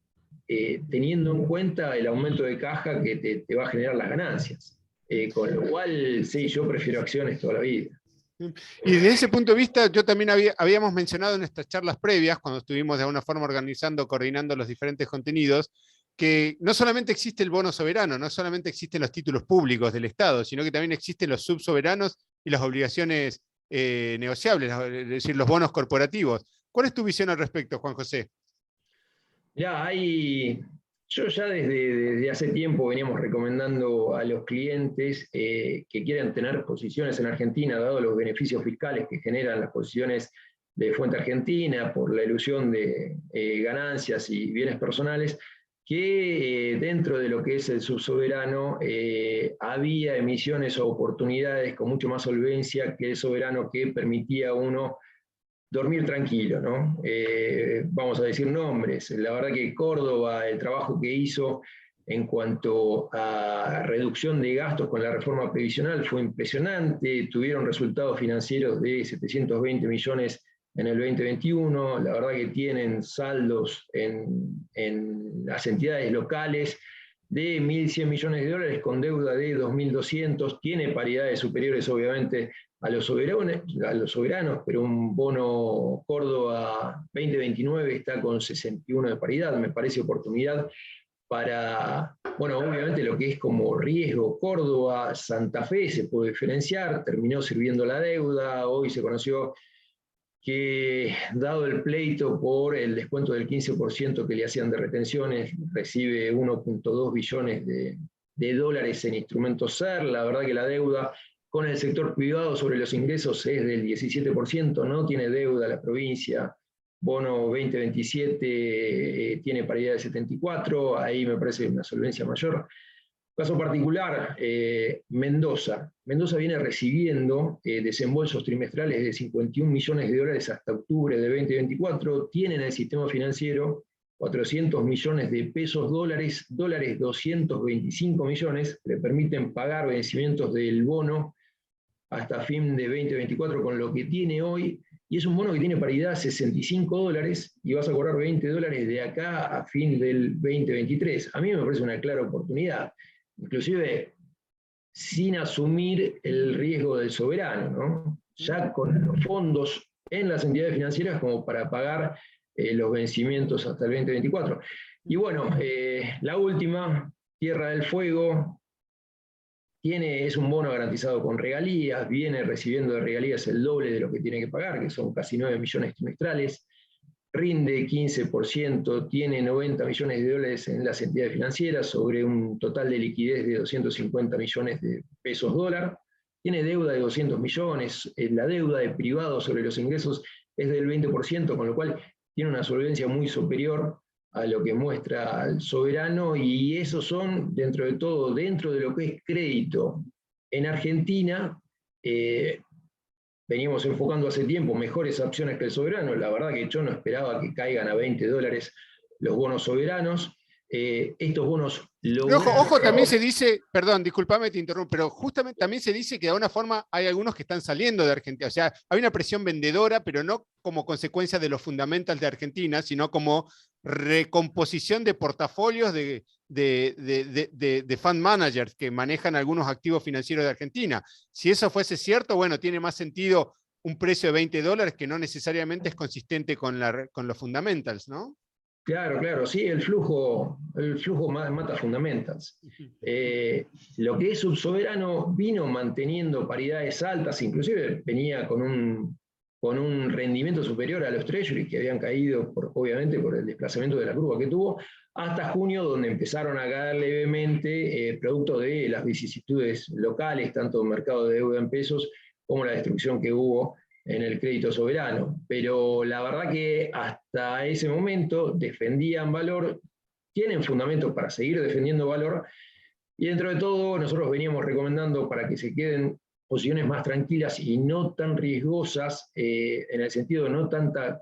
S3: teniendo en cuenta el aumento de caja que te va a generar las ganancias. Con lo cual, sí, yo prefiero acciones toda la vida.
S1: Y desde ese punto de vista, yo también habíamos mencionado en estas charlas previas, cuando estuvimos de alguna forma organizando, coordinando los diferentes contenidos, que no solamente existe el bono soberano, no solamente existen los títulos públicos del Estado, sino que también existen los subsoberanos y las obligaciones negociables, es decir, los bonos corporativos. ¿Cuál es tu visión al respecto, Juan José?
S3: Ya, yo ya desde hace tiempo veníamos recomendando a los clientes que quieran tener posiciones en Argentina, dado los beneficios fiscales que generan las posiciones de fuente argentina por la ilusión de ganancias y bienes personales, que dentro de lo que es el subsoberano había emisiones o oportunidades con mucho más solvencia que el soberano, que permitía a uno dormir tranquilo, ¿no? Vamos a decir nombres. La verdad que Córdoba, el trabajo que hizo en cuanto a reducción de gastos con la reforma previsional fue impresionante, tuvieron resultados financieros de 720 millones en el 2021, la verdad que tienen saldos en las entidades locales de 1.100 millones de dólares con deuda de 2.200, tiene paridades superiores obviamente a los soberanos, pero un bono Córdoba 2029 está con 61 de paridad, me parece oportunidad para, bueno, obviamente lo que es como riesgo, Córdoba, Santa Fe se puede diferenciar, terminó sirviendo la deuda, hoy se conoció que dado el pleito por el descuento del 15% que le hacían de retenciones, recibe 1.2 billones de dólares en instrumentos SER, la verdad que la deuda con el sector privado sobre los ingresos es del 17%, no tiene deuda la provincia, bono 2027 tiene paridad de 74, ahí me parece una solvencia mayor. Caso particular, Mendoza. Mendoza viene recibiendo desembolsos trimestrales de 51 millones de dólares hasta octubre de 2024, tiene en el sistema financiero 400 millones de pesos dólares 225 millones, le permiten pagar vencimientos del bono hasta fin de 2024 con lo que tiene hoy, y es un bono que tiene paridad 65 dólares y vas a cobrar 20 dólares de acá a fin del 2023. A mí me parece una clara oportunidad, inclusive sin asumir el riesgo del soberano, ¿no? Ya con los fondos en las entidades financieras como para pagar los vencimientos hasta el 2024. Y bueno, la última, Tierra del Fuego, es un bono garantizado con regalías, viene recibiendo de regalías el doble de lo que tiene que pagar, que son casi 9 millones trimestrales, rinde 15%, tiene 90 millones de dólares en las entidades financieras sobre un total de liquidez de 250 millones de pesos dólar, tiene deuda de 200 millones, la deuda de privado sobre los ingresos es del 20%, con lo cual tiene una solvencia muy superior a lo que muestra el soberano, y esos son, dentro de todo, dentro de lo que es crédito. En Argentina, veníamos enfocando hace tiempo mejores opciones que el soberano, la verdad que yo no esperaba que caigan a 20 dólares los bonos soberanos. Estos bonos
S1: Ojo, también se dice, perdón, discúlpame, te interrumpo, pero justamente también se dice que de alguna forma hay algunos que están saliendo de Argentina. O sea, hay una presión vendedora, pero no como consecuencia de los fundamentals de Argentina, sino como recomposición de portafolios de fund managers que manejan algunos activos financieros de Argentina. Si eso fuese cierto, bueno, tiene más sentido un precio de 20 dólares que no necesariamente es consistente con los fundamentals, ¿no?
S3: Claro, sí, el flujo mata fundamentals. Lo que es subsoberano vino manteniendo paridades altas, inclusive venía con un rendimiento superior a los treasuries que habían caído, obviamente, por el desplazamiento de la curva que tuvo, hasta junio, donde empezaron a caer levemente, producto de las vicisitudes locales, tanto el mercado de deuda en pesos como la destrucción que hubo en el crédito soberano, pero la verdad que hasta ese momento defendían valor, tienen fundamentos para seguir defendiendo valor, y dentro de todo nosotros veníamos recomendando para que se queden posiciones más tranquilas y no tan riesgosas, en el sentido de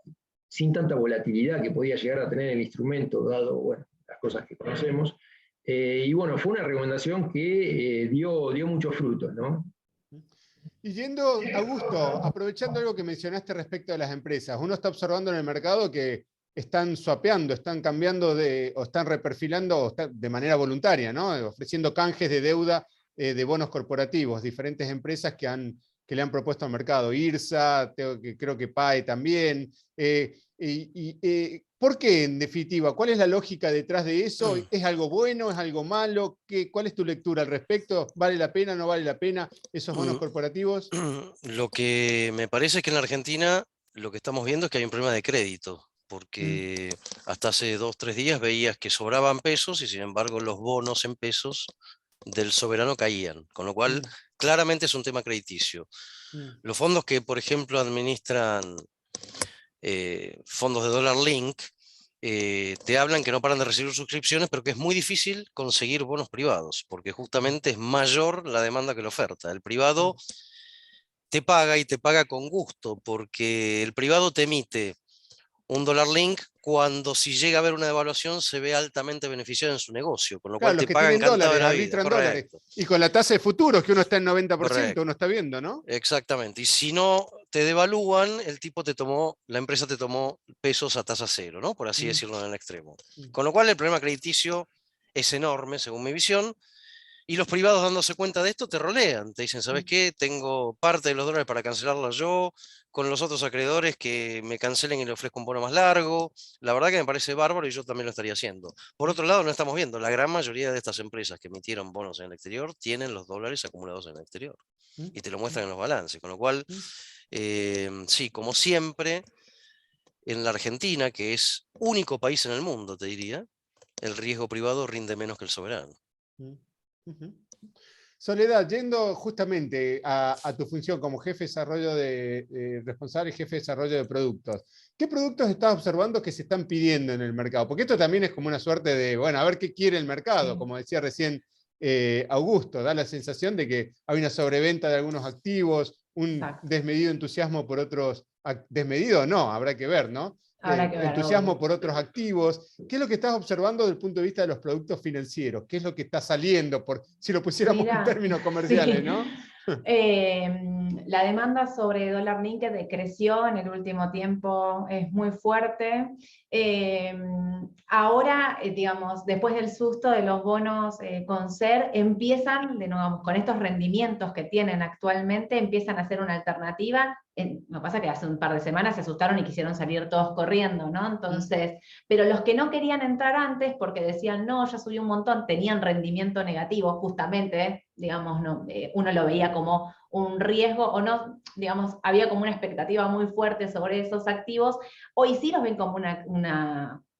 S3: sin tanta volatilidad que podía llegar a tener el instrumento, dado, bueno, las cosas que conocemos, y bueno, fue una recomendación que dio muchos frutos, ¿no?
S1: Y yendo, Augusto, aprovechando algo que mencionaste respecto de las empresas, uno está observando en el mercado que están swapeando, están cambiando o están reperfilando de manera voluntaria, ¿no? Ofreciendo canjes de deuda de bonos corporativos, diferentes empresas que le han propuesto al mercado, IRSA, creo que PAE también. ¿Por qué, en definitiva? ¿Cuál es la lógica detrás de eso? ¿Es algo bueno? ¿Es algo malo? ¿Cuál es tu lectura al respecto? ¿Vale la pena? ¿No vale la pena esos bonos corporativos?
S4: Lo que me parece es que en la Argentina lo que estamos viendo es que hay un problema de crédito, porque hasta hace 2 o 3 días veías que sobraban pesos y sin embargo los bonos en pesos del soberano caían, con lo cual claramente es un tema crediticio. Los fondos que, por ejemplo, administran fondos de dólar link, te hablan que no paran de recibir suscripciones, pero que es muy difícil conseguir bonos privados, porque justamente es mayor la demanda que la oferta. El privado te paga y te paga con gusto, porque el privado te emite un dólar link cuando si llega a haber una devaluación se ve altamente beneficiado en su negocio, con lo
S1: Claro,
S4: cual
S1: los
S4: te
S1: que
S4: paga
S1: tienen
S4: encantado de
S1: dólares,
S4: la vida,
S1: arbitran dólares.
S4: correcto.
S1: Y con la tasa de futuros, que uno está en 90%, uno
S4: Correcto,
S1: está viendo, ¿no?
S4: exactamente. Y si no te devalúan, la empresa te tomó pesos a tasa cero, ¿no? Por así
S1: Mm,
S4: decirlo en el extremo.
S1: mm,
S4: Con lo cual el problema crediticio es enorme, según mi visión, y los privados dándose cuenta de esto te rolean, te dicen, ¿sabes
S1: mm.
S4: qué? Tengo parte de los dólares para cancelarla yo, con los otros acreedores que me cancelen y le ofrezco un bono más largo. La verdad que me parece bárbaro y yo también lo estaría haciendo. Por otro lado, no estamos viendo, la gran mayoría de estas empresas que emitieron bonos en el exterior tienen los dólares acumulados en el exterior
S1: Mm,
S4: y te lo
S1: mm,
S4: muestran en los balances, con lo cual,
S1: mm.
S4: sí, como siempre, en la Argentina, que es único país en el mundo, te diría, el riesgo privado rinde menos que el soberano.
S1: Mm, ujú. Soledad, yendo justamente a tu función como jefe de desarrollo responsable y jefe de desarrollo de productos, ¿qué productos estás observando que se están pidiendo en el mercado? Porque esto también es como una suerte de, bueno, a ver qué quiere el mercado,
S2: Sí,
S1: como decía recién Augusto, da la sensación de que hay una sobreventa de algunos activos, un
S2: exacto.
S1: desmedido entusiasmo por otros, desmedido no, habrá que ver, ¿no?
S2: Habrá que ver,
S1: Entusiasmo
S2: obvio.
S1: por otros activos. ¿Qué es lo que estás observando desde el punto de vista de los productos financieros? ¿Qué es lo que está saliendo? Si lo pusiéramos en
S2: Mira,
S1: términos comerciales,
S2: sí.
S1: ¿no?
S2: La demanda sobre dólar linked creció en el último tiempo, es muy fuerte. Ahora, digamos, después del susto de los bonos con SER, empiezan, de nuevo, con estos rendimientos que tienen actualmente, empiezan a ser una alternativa. Lo que pasa es que hace un par de semanas se asustaron y quisieron salir todos corriendo, ¿no? Entonces, pero los que no querían entrar antes porque decían, no, ya subió un montón, tenían rendimiento negativo, justamente, digamos, no, uno lo veía como un riesgo, o no, digamos, había como una expectativa muy fuerte sobre esos activos, hoy sí los ven como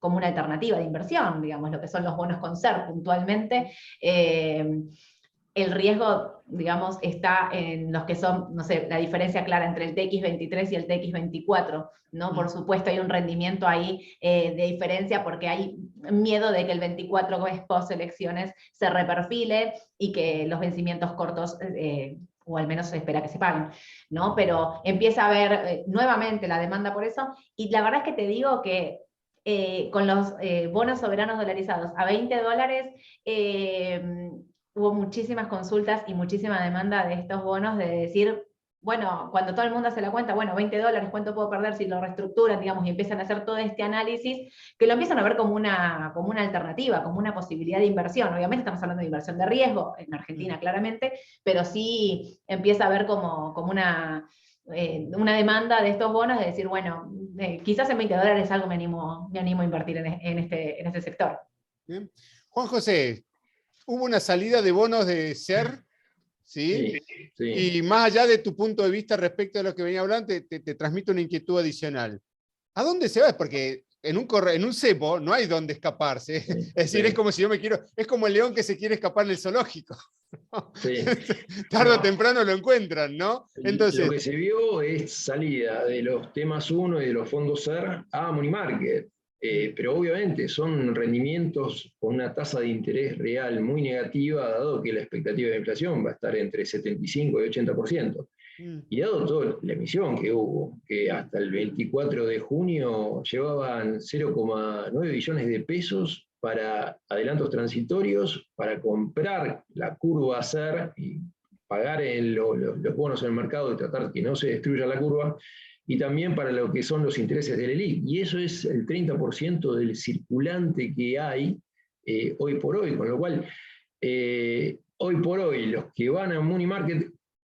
S2: como una alternativa de inversión, digamos, lo que son los bonos con SER puntualmente. El riesgo, digamos, está en los que son, no sé, la diferencia clara entre el TX23 y el TX24, ¿no? Por supuesto hay un rendimiento ahí de diferencia porque hay miedo de que el 24 post elecciones se reperfile y que los vencimientos cortos o al menos se espera que se paguen, ¿no? Pero empieza a haber nuevamente la demanda por eso, y la verdad es que te digo que con los bonos soberanos dolarizados a $20, hubo muchísimas consultas y muchísima demanda de estos bonos de decir, bueno, cuando todo el mundo hace la cuenta, bueno, $20, ¿cuánto puedo perder si lo reestructuran, digamos, y empiezan a hacer todo este análisis, que lo empiezan a ver como como una alternativa, como una posibilidad de inversión? Obviamente estamos hablando de inversión de riesgo, en Argentina claramente, pero sí empieza a ver como una demanda de estos bonos de decir, bueno, quizás en $20 algo me animo a invertir en este sector.
S1: Bien. Juan José, hubo una salida de bonos de SER, ¿sí?
S3: Sí, sí.
S1: Y más allá de tu punto de vista respecto a lo que venía hablando, te transmito una inquietud adicional. ¿A dónde se va? Porque en un cepo no hay dónde escaparse. Es decir, es
S3: Sí,
S1: como si yo me quiero, es como el león que se quiere escapar del zoológico.
S3: sí.
S1: Tarde o
S3: No,
S1: temprano lo encuentran, ¿no?
S3: lo
S1: Entonces,
S3: que se vio es salida de los temas 1 y de los fondos SER a money market. Pero obviamente son rendimientos con una tasa de interés real muy negativa, dado que la expectativa de inflación va a estar entre 75 y 80%. Y dado toda la emisión que hubo, que hasta el 24 de junio llevaban 0,9 billones de pesos para adelantos transitorios, para comprar la curva SER y pagar los bonos en el mercado y tratar que no se destruya la curva, y también para lo que son los intereses del ELIC. Y eso es el 30% del circulante que hay hoy por hoy, con lo cual hoy por hoy los que van a money market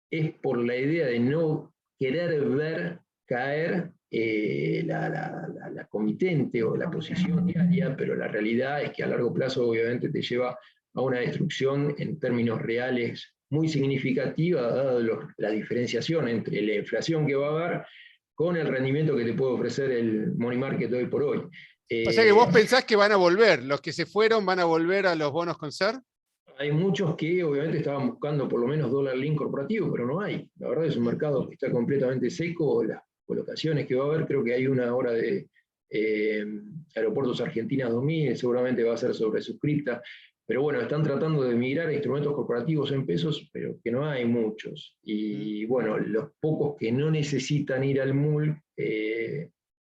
S3: es por la idea de no querer ver caer la comitente o la posición diaria, pero la realidad es que a largo plazo obviamente te lleva a una destrucción en términos reales muy significativa, dado la diferenciación entre la inflación que va a haber con el rendimiento que te puede ofrecer el money market hoy por hoy.
S1: o sea que vos pensás que van a volver, los que se fueron van a volver a los bonos con SER.
S3: Hay muchos que obviamente estaban buscando por lo menos dólar link corporativo, pero no hay. La verdad es un mercado que está completamente seco. Las colocaciones que va a haber, creo que hay una ahora de Aeropuertos Argentinas 2000, seguramente va a ser sobre suscripta, pero bueno, están tratando de migrar a instrumentos corporativos en pesos, pero que no hay muchos. Y bueno, los pocos que no necesitan ir al MUL,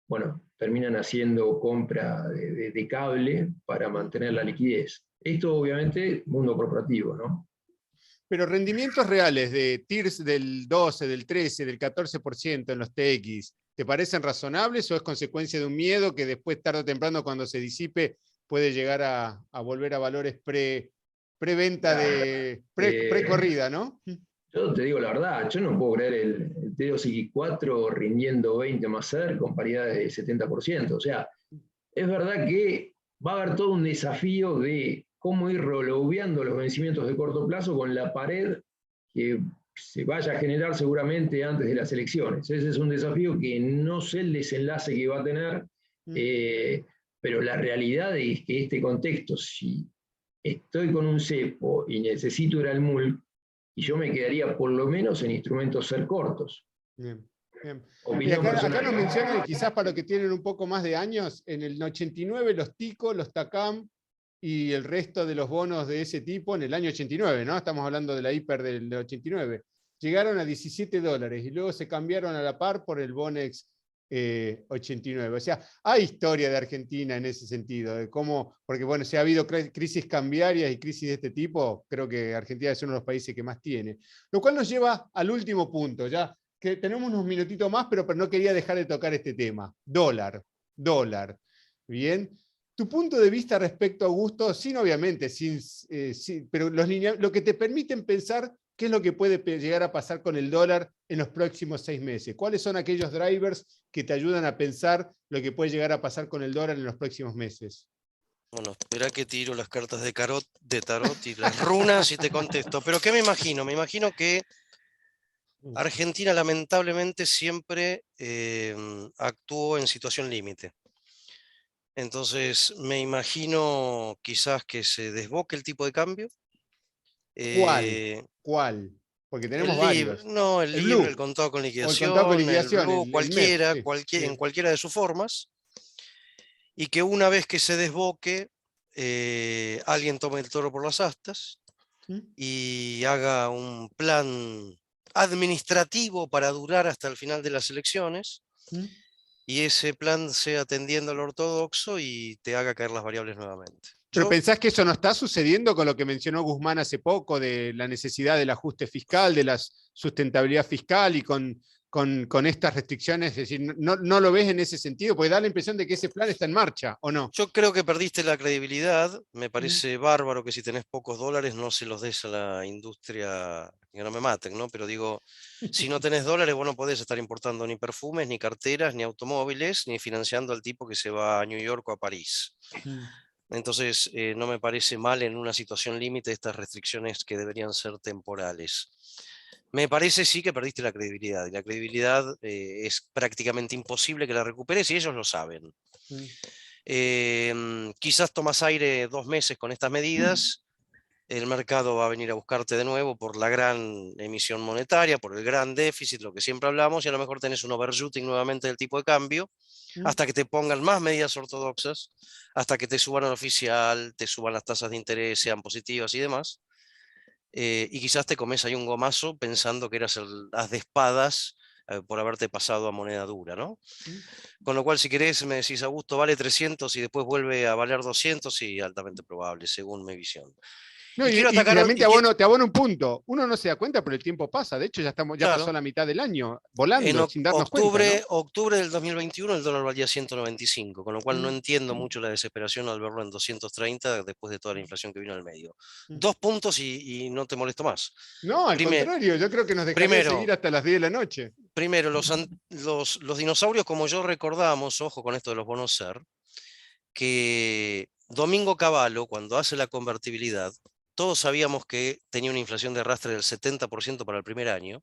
S3: bueno, terminan haciendo compra de cable para mantener la liquidez. Esto obviamente, mundo corporativo, ¿no?
S1: Pero rendimientos reales de TIRS del 12, del 13, del 14% en los TX, ¿te parecen razonables o es consecuencia de un miedo que después, tarde o temprano, cuando se disipe, puede llegar a volver a valores preventa de pre-corrida, ¿no?
S3: Yo te digo la verdad, yo no puedo creer el T2X4 rindiendo 20 más ser con paridades de 70%. O sea, es verdad que va a haber todo un desafío de cómo ir relobeando los vencimientos de corto plazo con la pared que se vaya a generar seguramente antes de las elecciones. Ese es un desafío que no sé el desenlace que va a tener, pero la realidad es que este contexto, si estoy con un cepo y necesito ir al MUL, y yo me quedaría por lo menos en instrumentos ser cortos.
S1: Bien, bien. Y
S3: Opinión
S1: acá
S3: personal.
S1: nos mencionan, y quizás para los que tienen un poco más de años, en el 89 los TICO, los TACAM y el resto de los bonos de ese tipo, en el año 89, ¿no? Estamos hablando de la hiper del 89, llegaron a $17 y luego se cambiaron a la par por el Bonex 89. O sea, hay historia de Argentina en ese sentido, de cómo, porque bueno, si ha habido crisis cambiarias y crisis de este tipo, creo que Argentina es uno de los países que más tiene. Lo cual nos lleva al último punto, ya que tenemos unos minutitos más, pero no quería dejar de tocar este tema. Dólar. Bien. Tu punto de vista respecto a Augusto, sin obviamente, pero lo que te permiten pensar qué es lo que puede llegar a pasar con el dólar en los próximos 6 meses. ¿Cuáles son aquellos drivers que te ayudan a pensar lo que puede llegar a pasar con el dólar en los próximos meses?
S4: Bueno, espera que tiro las cartas de tarot y las runas y te contesto. ¿Pero qué me imagino? Me imagino que Argentina lamentablemente siempre actuó en situación límite. Entonces me imagino quizás que se desboque el tipo de cambio.
S1: ¿Cuál? Porque tenemos
S4: El libre,
S1: varios.
S4: no, el
S1: El
S4: libre, el
S1: blue,
S4: contado con
S1: o el contado con
S4: liquidación, el
S1: liquidación,
S4: blue,
S1: el MEP.
S4: cualquiera,
S1: Sí,
S4: en
S1: bien.
S4: cualquiera de sus formas, y que una vez que se desboque, alguien tome el toro por las astas y haga un plan administrativo para durar hasta el final de las elecciones, y ese plan sea tendiendo al ortodoxo y te haga caer las variables nuevamente.
S1: ¿Pero
S4: Yo,
S1: pensás que eso no está sucediendo con lo que mencionó Guzmán hace poco, de la necesidad del ajuste fiscal, de la sustentabilidad fiscal y con estas restricciones? Es decir, ¿no lo ves en ese sentido? Porque da la impresión de que ese plan está en marcha, ¿o no?
S4: yo creo que perdiste la credibilidad. Me parece bárbaro que si tenés pocos dólares no se los des a la industria, que no me maten, ¿no? Pero digo, si no tenés dólares, vos no podés estar importando ni perfumes, ni carteras, ni automóviles, ni financiando al tipo que se va a New York o a París. Entonces, no me parece mal en una situación límite estas restricciones que deberían ser temporales. Me parece sí que perdiste la credibilidad, y la credibilidad es prácticamente imposible que la recuperes y ellos lo saben. Quizás tomas aire 2 meses con estas medidas, el mercado va a venir a buscarte de nuevo por la gran emisión monetaria, por el gran déficit, lo que siempre hablamos, y a lo mejor tenés un overshooting nuevamente del tipo de cambio, hasta que te pongan más medidas ortodoxas, hasta que te suban al oficial, te suban las tasas de interés, sean positivas y demás. Y quizás te comes ahí un gomazo pensando que eras el as de espadas por haberte pasado a moneda dura, ¿no? Con lo cual, si querés, me decís, Augusto, vale 300 y después vuelve a valer 200, y altamente probable, según mi visión.
S1: No,
S4: Y quiero
S1: y
S4: atacar,
S1: también te abono un punto. Uno no se da cuenta, pero el tiempo pasa. De hecho, ya pasó
S4: claro,
S1: la mitad del año
S4: en
S1: volando, sin darnos cuenta, ¿no?
S4: octubre del 2021 el dólar valía 195, con lo cual no
S1: Mm.
S4: entiendo mucho la desesperación al verlo en 230 después de toda la inflación que vino al medio. 2 puntos y no te molesto más.
S1: No, al contrario, yo creo que nos dejaría seguir
S4: Primero,
S1: hasta las 10 de la noche.
S4: los dinosaurios como yo recordamos, ojo con esto de los bonos SER, que Domingo Cavallo, cuando hace la convertibilidad, todos sabíamos que tenía una inflación de arrastre del 70% para el primer año.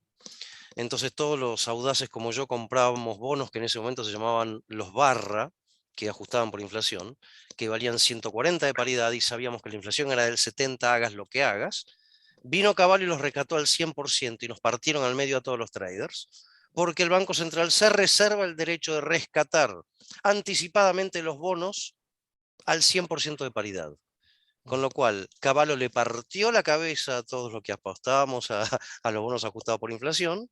S4: Entonces todos los audaces como yo comprábamos bonos que en ese momento se llamaban los barra, que ajustaban por inflación, que valían 140 de paridad y sabíamos que la inflación era del 70, hagas lo que hagas. Vino Cavallo y los rescató al 100% y nos partieron al medio a todos los traders, porque el Banco Central se reserva el derecho de rescatar anticipadamente los bonos al 100% de paridad. Con lo cual, Cavallo le partió la cabeza a todos los que apostábamos a los bonos ajustados por inflación,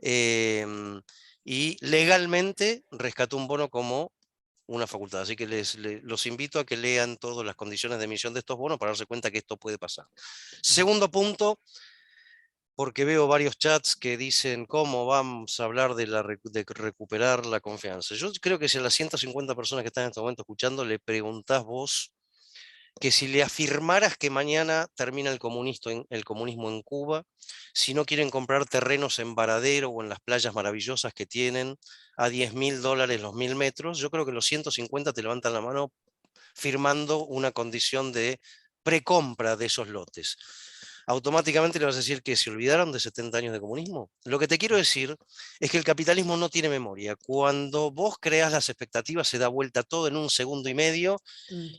S4: y legalmente rescató un bono como una facultad. Así que los invito a que lean todas las condiciones de emisión de estos bonos para darse cuenta que esto puede pasar. Segundo punto, porque veo varios chats que dicen cómo vamos a hablar de recuperar la confianza. Yo creo que si a las 150 personas que están en este momento escuchando le preguntás vos que si le afirmaras que mañana termina el comunismo en Cuba, si no quieren comprar terrenos en Varadero o en las playas maravillosas que tienen a $10.000 los 1000 metros, yo creo que los 150 te levantan la mano firmando una condición de precompra de esos lotes. Automáticamente le vas a decir que se olvidaron de 70 años de comunismo. Lo que te quiero decir es que el capitalismo no tiene memoria. Cuando vos creas las expectativas se da vuelta todo en 1 segundo y medio,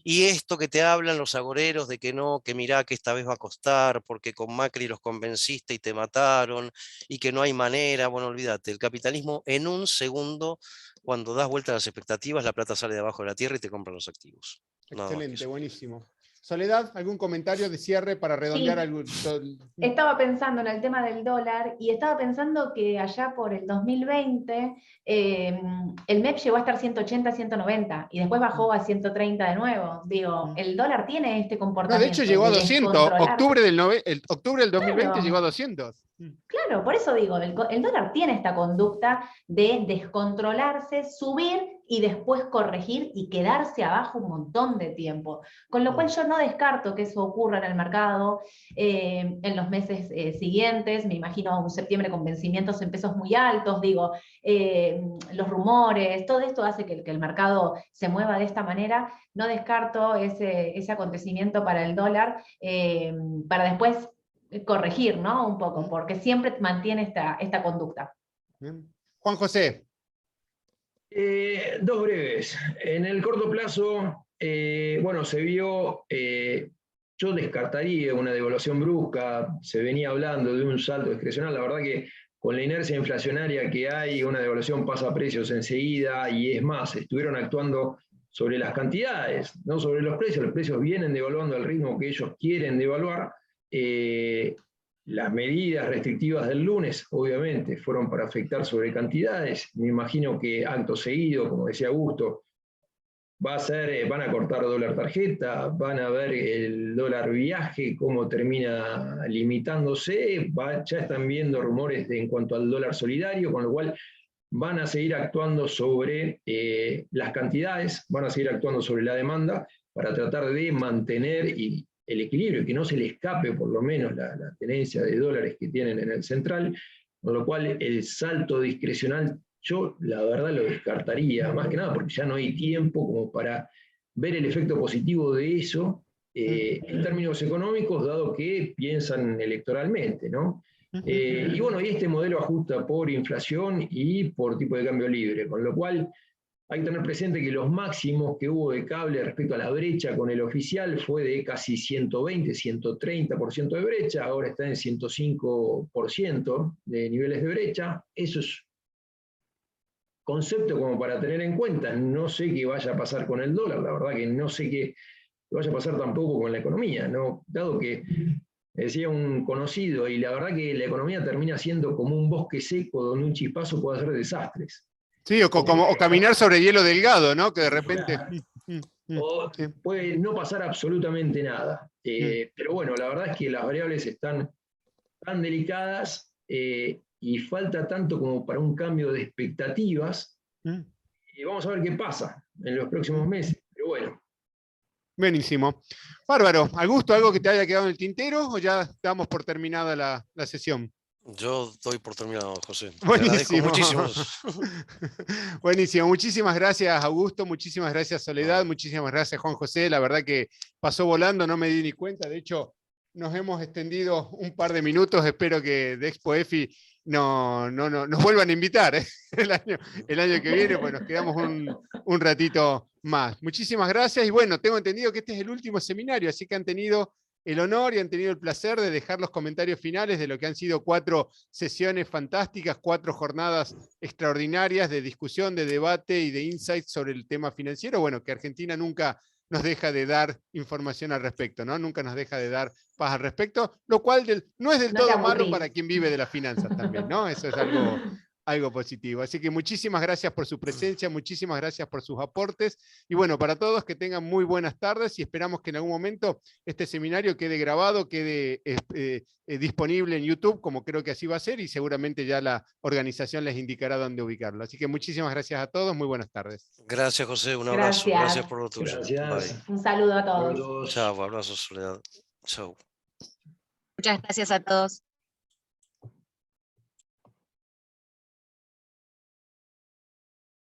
S4: y esto que te hablan los agoreros de que no, que mirá que esta vez va a costar, porque con Macri los convenciste y te mataron, y que no hay manera, bueno, olvídate, el capitalismo en 1 segundo, cuando das vuelta a las expectativas, la plata sale de abajo de la tierra y te compran los activos.
S1: Excelente, buenísimo. Soledad, ¿algún comentario de cierre para redondear algún?
S2: Estaba pensando en el tema del dólar y estaba pensando que allá por el 2020 el MEP llegó a estar 180, 190 y después bajó a 130 de nuevo. Digo, el dólar tiene este comportamiento.
S1: No, de hecho llegó a 200. Octubre del 2020
S2: claro.
S1: llegó a 200.
S2: Claro, por eso digo, el dólar tiene esta conducta de descontrolarse, subir y después corregir y quedarse abajo un montón de tiempo. Con lo cual yo no descarto que eso ocurra en el mercado en los meses siguientes. Me imagino un septiembre con vencimientos en pesos muy altos, digo, los rumores, todo esto hace que el mercado se mueva de esta manera. No descarto ese acontecimiento para el dólar, para después corregir, ¿no? Un poco, porque siempre mantiene esta conducta.
S1: Bien. Juan José.
S3: 2 breves. En el corto plazo, bueno, se vio, yo descartaría una devaluación brusca, se venía hablando de un salto discrecional, la verdad que con la inercia inflacionaria que hay, una devaluación pasa a precios enseguida, y es más, estuvieron actuando sobre las cantidades, no sobre los precios vienen devaluando al ritmo que ellos quieren devaluar. Las medidas restrictivas del lunes, obviamente, fueron para afectar sobre cantidades. Me imagino que acto seguido, como decía Augusto, van a cortar dólar tarjeta, van a ver el dólar viaje, cómo termina limitándose, ya están viendo rumores en cuanto al dólar solidario, con lo cual van a seguir actuando sobre las cantidades, van a seguir actuando sobre la demanda para tratar de mantener el equilibrio, que no se le escape por lo menos la tenencia de dólares que tienen en el central, con lo cual el salto discrecional yo la verdad lo descartaría, más que nada porque ya no hay tiempo como para ver el efecto positivo de eso en términos económicos, dado que piensan electoralmente, ¿no? Y bueno, y este modelo ajusta por inflación y por tipo de cambio libre, con lo cual hay que tener presente que los máximos que hubo de cable respecto a la brecha con el oficial fue de casi 120, 130% de brecha, ahora está en 105% de niveles de brecha. Eso es concepto como para tener en cuenta. No sé qué vaya a pasar con el dólar, la verdad que no sé qué vaya a pasar tampoco con la economía, ¿no? Dado que decía un conocido, y la verdad que la economía termina siendo como un bosque seco donde un chispazo puede hacer desastres.
S1: Sí, o caminar sobre hielo delgado, ¿no? Que de repente...
S3: O puede no pasar absolutamente nada. Pero bueno, la verdad es que las variables están tan delicadas y falta tanto como para un cambio de expectativas. Y vamos a ver qué pasa en los próximos meses. Pero bueno.
S1: Buenísimo. Bárbaro. Augusto, ¿algo que te haya quedado en el tintero o ya damos por terminada la sesión?
S4: Yo doy por terminado, José.
S1: Buenísimo.
S4: Te agradezco muchísimo.
S1: Buenísimo. Muchísimas gracias, Augusto. Muchísimas gracias, Soledad. Muchísimas gracias, Juan José. La verdad que pasó volando, no me di ni cuenta. De hecho, nos hemos extendido un par de minutos. Espero que de Expo EFI nos vuelvan a invitar el año que viene, pues nos quedamos un ratito más. Muchísimas gracias. Y bueno, tengo entendido que este es el último seminario, así que han tenido el honor y han tenido el placer de dejar los comentarios finales de lo que han sido 4 sesiones fantásticas, 4 jornadas extraordinarias de discusión, de debate y de insights sobre el tema financiero, bueno, que Argentina nunca nos deja de dar información al respecto, ¿no? Nunca nos deja de dar paz al respecto, lo cual no es del todo malo para quien vive de las finanzas también, ¿no? Eso es algo positivo. Así que muchísimas gracias por su presencia, muchísimas gracias por sus aportes, y bueno, para todos que tengan muy buenas tardes, y esperamos que en algún momento este seminario quede grabado, quede disponible en YouTube, como creo que así va a ser, y seguramente ya la organización les indicará dónde ubicarlo. Así que muchísimas gracias a todos, muy buenas tardes.
S4: Gracias, José, un abrazo, gracias por lo tuyo.
S3: Gracias.
S4: Bye.
S2: Un saludo a
S3: Hasta
S2: todos.
S3: luego.
S4: Chao, abrazo, Soledad. Chao.
S5: Muchas gracias a todos.